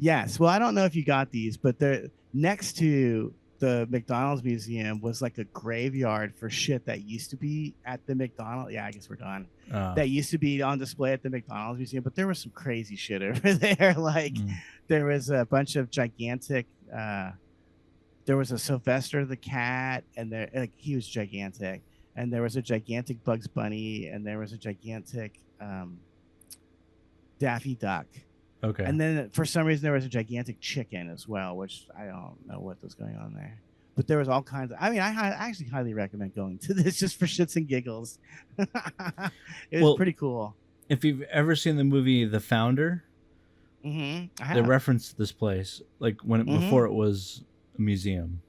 Yes. Well, I don't know if you got these, but they're next to the McDonald's museum was like a graveyard for shit that used to be at the McDonald's. Yeah, I guess we're done. That used to be on display at the McDonald's museum, but there was some crazy shit over there. Like there was a bunch of gigantic. There was a Sylvester the cat, and he was gigantic. And there was a gigantic Bugs Bunny, and there was a gigantic Daffy Duck. Okay. And then for some reason there was a gigantic chicken as well, which I don't know what was going on there. But there was all kinds of. I mean, I actually highly recommend going to this just for shits and giggles. It was pretty cool. If you've ever seen the movie The Founder, they referenced this place like before it was a museum.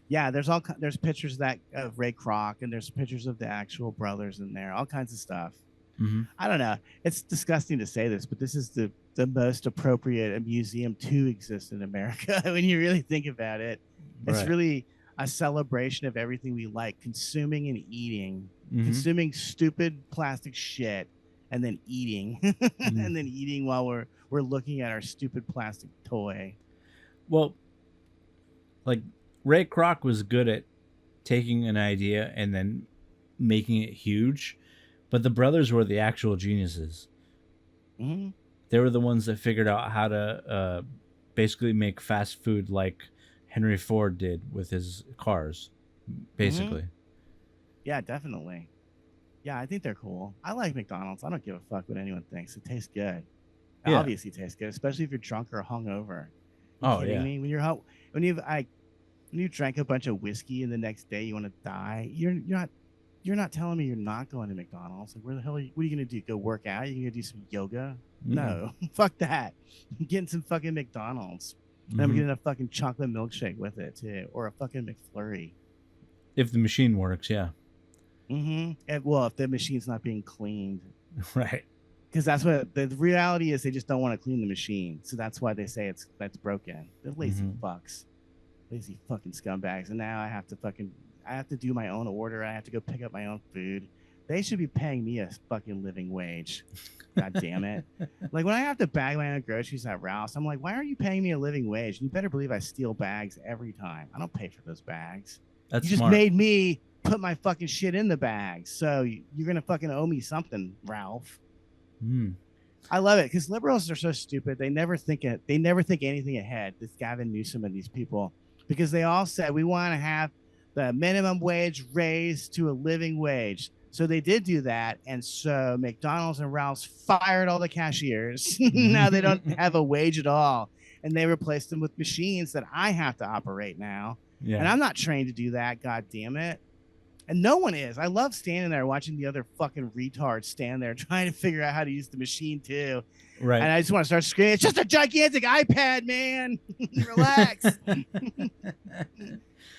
Yeah, there's pictures of Ray Kroc, and there's pictures of the actual brothers in there, all kinds of stuff. Mm-hmm. I don't know. It's disgusting to say this, but this is the most appropriate museum to exist in America. When you really think about it, it's really a celebration of everything we like: consuming and eating, consuming stupid plastic shit, and then eating, and then eating while we're looking at our stupid plastic toy. Well, like Ray Kroc was good at taking an idea and then making it huge, but the brothers were the actual geniuses. Mm-hmm. They were the ones that figured out how to basically make fast food like Henry Ford did with his cars, basically. Yeah, definitely. Yeah, I think they're cool. I like McDonald's. I don't give a fuck what anyone thinks. It tastes good. It obviously tastes good, especially if you're drunk or hungover. You kidding me? When you're when you drank a bunch of whiskey and the next day you want to die, you're not telling me you're not going to McDonald's. Like, where the hell what are you gonna do? Go work out? You gonna do some yoga? No, fuck that. I'm getting some fucking McDonald's. And I'm getting a fucking chocolate milkshake with it too, or a fucking McFlurry. If the machine works, yeah. And, well, if the machine's not being cleaned, right? Because that's what the reality is. They just don't want to clean the machine, so that's why they say that's broken. They're lazy fucks, lazy fucking scumbags. And now I have to do my own order. I have to go pick up my own food. They should be paying me a fucking living wage. God damn it. Like, when I have to bag my own groceries at Ralph's, I'm like, why are you paying me a living wage? And you better believe I steal bags every time. I don't pay for those bags. That's you just smart. made me put my fucking shit in the bags. So you're going to fucking owe me something, Ralph. I love it because liberals are so stupid. They never think anything ahead. This Gavin Newsom and these people, because they all said we want to have the minimum wage raised to a living wage. So they did do that, and so McDonald's and Ralph's fired all the cashiers. Now they don't have a wage at all, and they replaced them with machines that I have to operate now. Yeah. And I'm not trained to do that. God damn it. And no one is. I love standing there watching the other fucking retards stand there trying to figure out how to use the machine too. Right. And I just want to start screaming, it's just a gigantic iPad, man. Relax.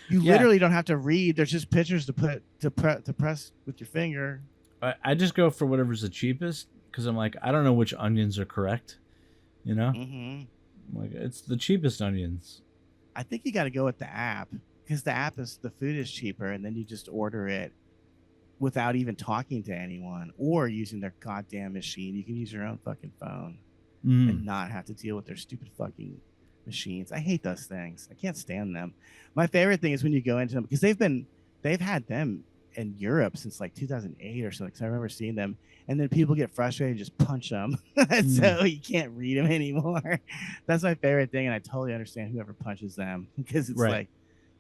You literally don't have to read. There's just pictures to press with your finger. I just go for whatever's the cheapest because I'm like, I don't know which onions are correct. You know? Like, it's the cheapest onions. I think you got to go with the app. Because the food is cheaper, and then you just order it without even talking to anyone or using their goddamn machine. You can use your own fucking phone and not have to deal with their stupid fucking machines. I hate those things. I can't stand them. My favorite thing is when you go into them, because they've had them in Europe since like 2008 or something. Because I remember seeing them, and then people get frustrated and just punch them, so you can't read them anymore. That's my favorite thing, and I totally understand whoever punches them because it's like,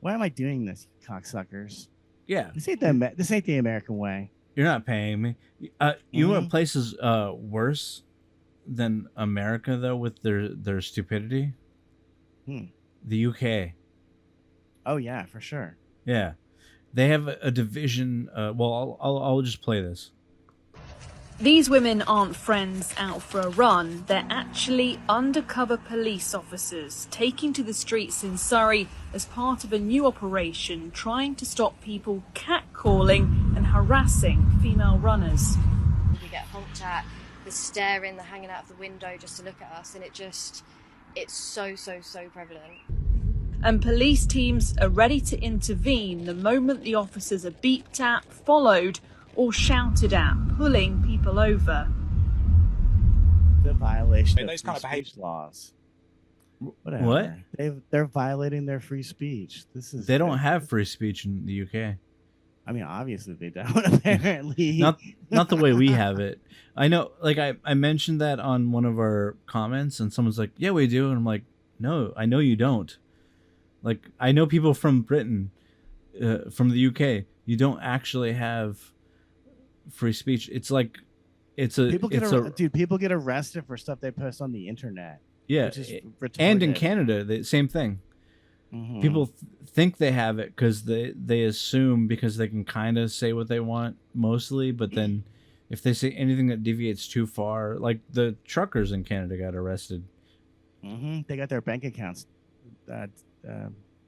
why am I doing this, cocksuckers? Yeah. This ain't the American way. You're not paying me. You know what place is worse than America, though, with their stupidity? The UK. Oh, yeah, for sure. Yeah. They have a division. Well, I'll just play this. These women aren't friends out for a run. They're actually undercover police officers taking to the streets in Surrey as part of a new operation trying to stop people catcalling and harassing female runners. We get honked at, the staring, the hanging out of the window just to look at us, and it's so prevalent. And police teams are ready to intervene the moment the officers are beeped at, followed, or shouted at, pulling people over. The violation of free speech laws. Whatever. What? They're violating their free speech. They don't have free speech in the UK. I mean, obviously they don't. Apparently, not the way we have it. I know. Like I mentioned that on one of our comments, and someone's like, "Yeah, we do," and I'm like, "No, I know you don't." Like, I know people from Britain, from the UK. You don't actually have free speech. It's like people get arrested for stuff they post on the internet. Yeah, which is and in Canada, the same thing. People think they have it because they assume because they can kind of say what they want mostly, but then if they say anything that deviates too far, like the truckers in Canada got arrested. They got their bank accounts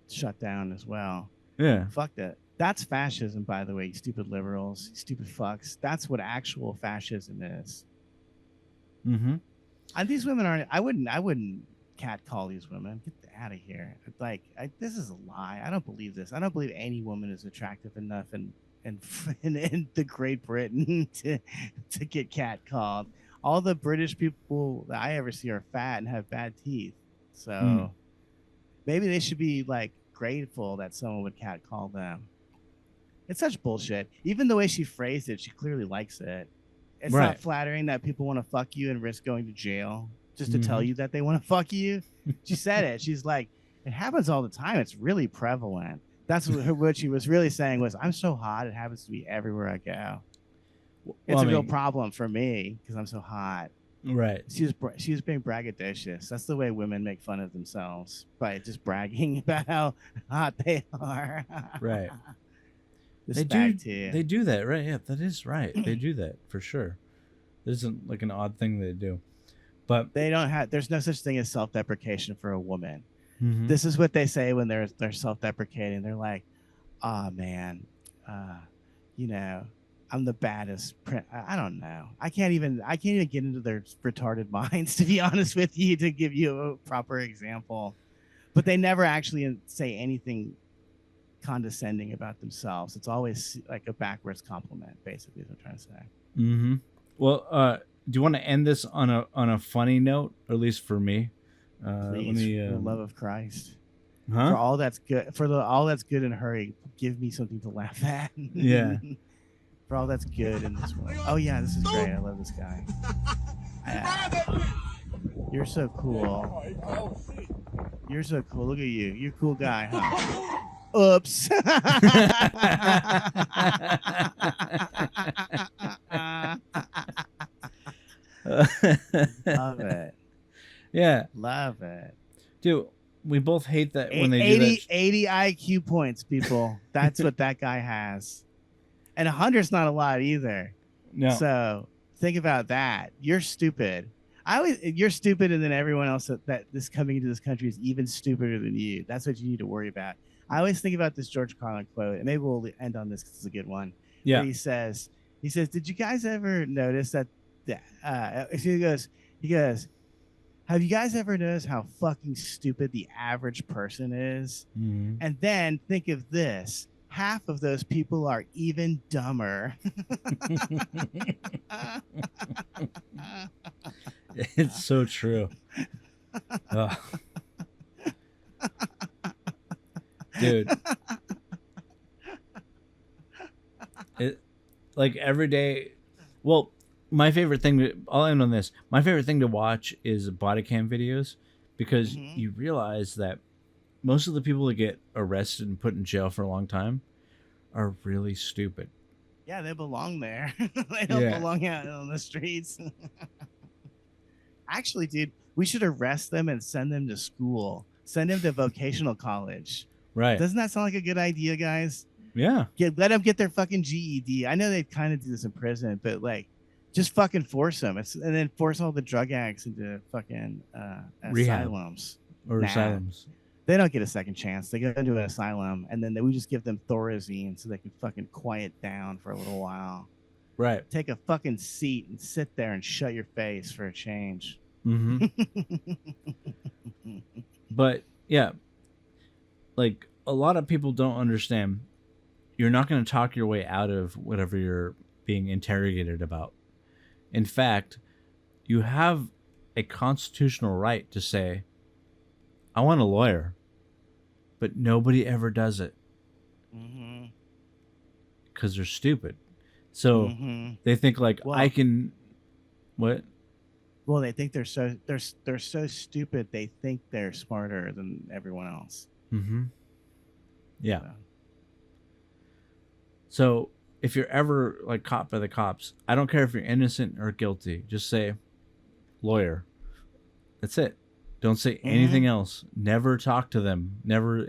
shut down as well. Yeah. Fuck that. That's fascism, by the way, you stupid liberals, you stupid fucks. That's what actual fascism is. Mm-hmm. And these women aren't. I wouldn't catcall these women. Get out of here. Like, this is a lie. I don't believe this. I don't believe any woman is attractive enough in the Great Britain to get catcalled. All the British people that I ever see are fat and have bad teeth. So maybe they should be like grateful that someone would catcall them. It's such bullshit. Even the way she phrased it, she clearly likes it. It's not flattering that people want to fuck you and risk going to jail just to tell you that they want to fuck you. She said it. She's like, it happens all the time. It's really prevalent. That's what she was really saying was, I'm so hot. It happens to me everywhere I go. It's a real problem for me because I'm so hot. Right. She was being braggadocious. That's the way women make fun of themselves, by just bragging about how hot they are. Right. They do that, right? Yeah, that is right. They do that for sure. This isn't like an odd thing they do, but they don't have. There's no such thing as self-deprecation for a woman. Mm-hmm. This is what they say when they're self-deprecating. They're like, "Oh man, you know, I'm the baddest." I don't know. I can't even get into their retarded minds, to be honest with you, to give you a proper example. But they never actually say anything condescending about themselves. It's always like a backwards compliment, basically, is what I'm trying to say. Mm-hmm. Well, do you want to end this on a funny note, or at least for me? Please, for the love of Christ. Huh? For all that's good, all that's good in hurry, give me something to laugh at. Yeah. For all that's good in this world. Oh yeah, this is great. I love this guy. You're so cool. You're so cool. Look at you. You're a cool guy, huh? Oops. Love it. Yeah. Love it. Dude, we both hate that when they do that. 80 IQ points, people. That's what that guy has. And 100's not a lot either. No. So think about that. You're stupid. You're stupid, and then everyone else that this coming into this country is even stupider than you. That's what you need to worry about. I always think about this George Carlin quote, and maybe we'll end on this because it's a good one. Yeah. Where he says, did you guys ever notice that? He goes, have you guys ever noticed how fucking stupid the average person is? Mm-hmm. And then think of this. Half of those people are even dumber. It's so true. Dude. It like every day. Well, my favorite thing I'll end on this. My favorite thing to watch is body cam videos, because you realize that most of the people that get arrested and put in jail for a long time are really stupid. Yeah, they belong there. They don't belong out on the streets. Actually, dude, we should arrest them and send them to school. Send them to vocational college. Right. Doesn't that sound like a good idea, guys? Yeah. Let them get their fucking GED. I know they kind of do this in prison, but like, just fucking force them. And then force all the drug addicts into fucking asylums. Asylums. They don't get a second chance. They go into an asylum, and then we just give them Thorazine so they can fucking quiet down for a little while. Right. Take a fucking seat and sit there and shut your face for a change. Mm-hmm. But yeah, like a lot of people don't understand. You're not going to talk your way out of whatever you're being interrogated about. In fact, you have a constitutional right to say, I want a lawyer, but nobody ever does it because they're stupid. So they think like, I can, what? Well, they think they're so stupid. They think they're smarter than everyone else. Mm-hmm. Yeah. So if you're ever like caught by the cops, I don't care if you're innocent or guilty. Just say, lawyer. That's it. Don't say anything else. Never talk to them. Never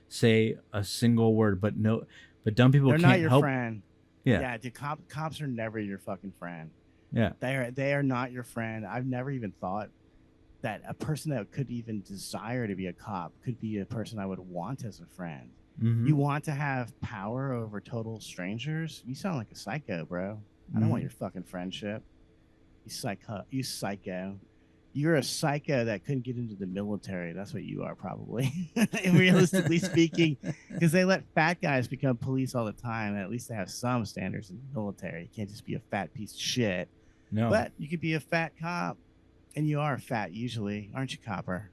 say a single word. But dumb people can't help. They're not your friend. Yeah. Dude, cops are never your fucking friend. Yeah. They are not your friend. I've never even thought that a person that could even desire to be a cop could be a person I would want as a friend. You want to have power over total strangers? You sound like a psycho, bro. I don't want your fucking friendship. You psycho. You psycho. You're a psycho that couldn't get into the military. That's what you are, probably. Realistically speaking, because they let fat guys become police all the time. And at least they have some standards in the military. You can't just be a fat piece of shit. No. But you could be a fat cop, and you are fat usually, aren't you, copper?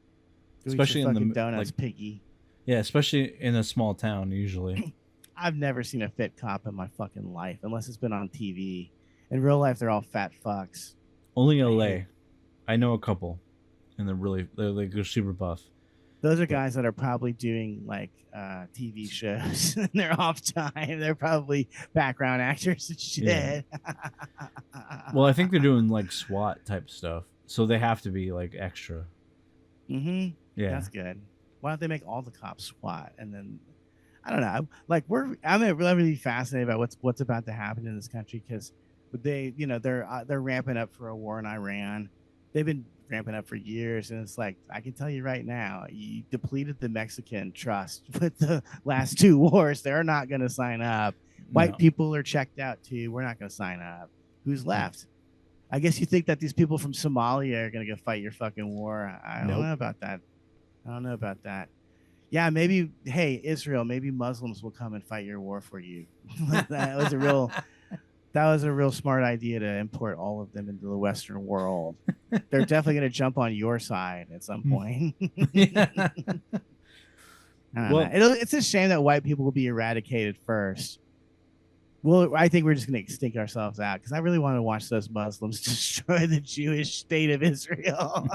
Go especially eat your in fucking the donuts, like, piggy. Yeah, especially in a small town usually. I've never seen a fit cop in my fucking life, unless it's been on TV. In real life, they're all fat fucks. Only LA. I know a couple, and they're super buff. Those are guys that are probably doing like TV shows in their off time. They're probably background actors and shit. Yeah. Well, I think they're doing like SWAT type stuff, so they have to be like extra. Mm-hmm. Yeah, that's good. Why don't they make all the cops SWAT? And then I don't know. Like I'm really fascinated about what's about to happen in this country, because they, they're ramping up for a war in Iran. They've been ramping up for years, and it's like, I can tell you right now, you depleted the Mexican trust with the last two wars. They're not going to sign up. White people are checked out too. We're not going to sign up. Who's left? I guess you think that these people from Somalia are going to go fight your fucking war. I don't know about that. I don't know about that. Yeah, maybe, hey, Israel, maybe Muslims will come and fight your war for you. That was a real smart idea to import all of them into the Western world. They're definitely going to jump on your side at some point. It's a shame that white people will be eradicated first. Well, I think we're just going to stink ourselves out, because I really want to watch those Muslims destroy the Jewish state of Israel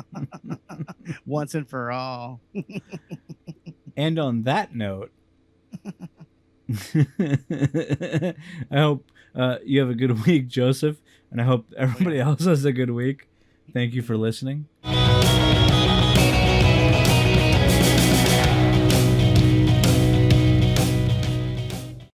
once and for all. And on that note, I hope you have a good week, Joseph, and I hope everybody else has a good week. Thank you for listening.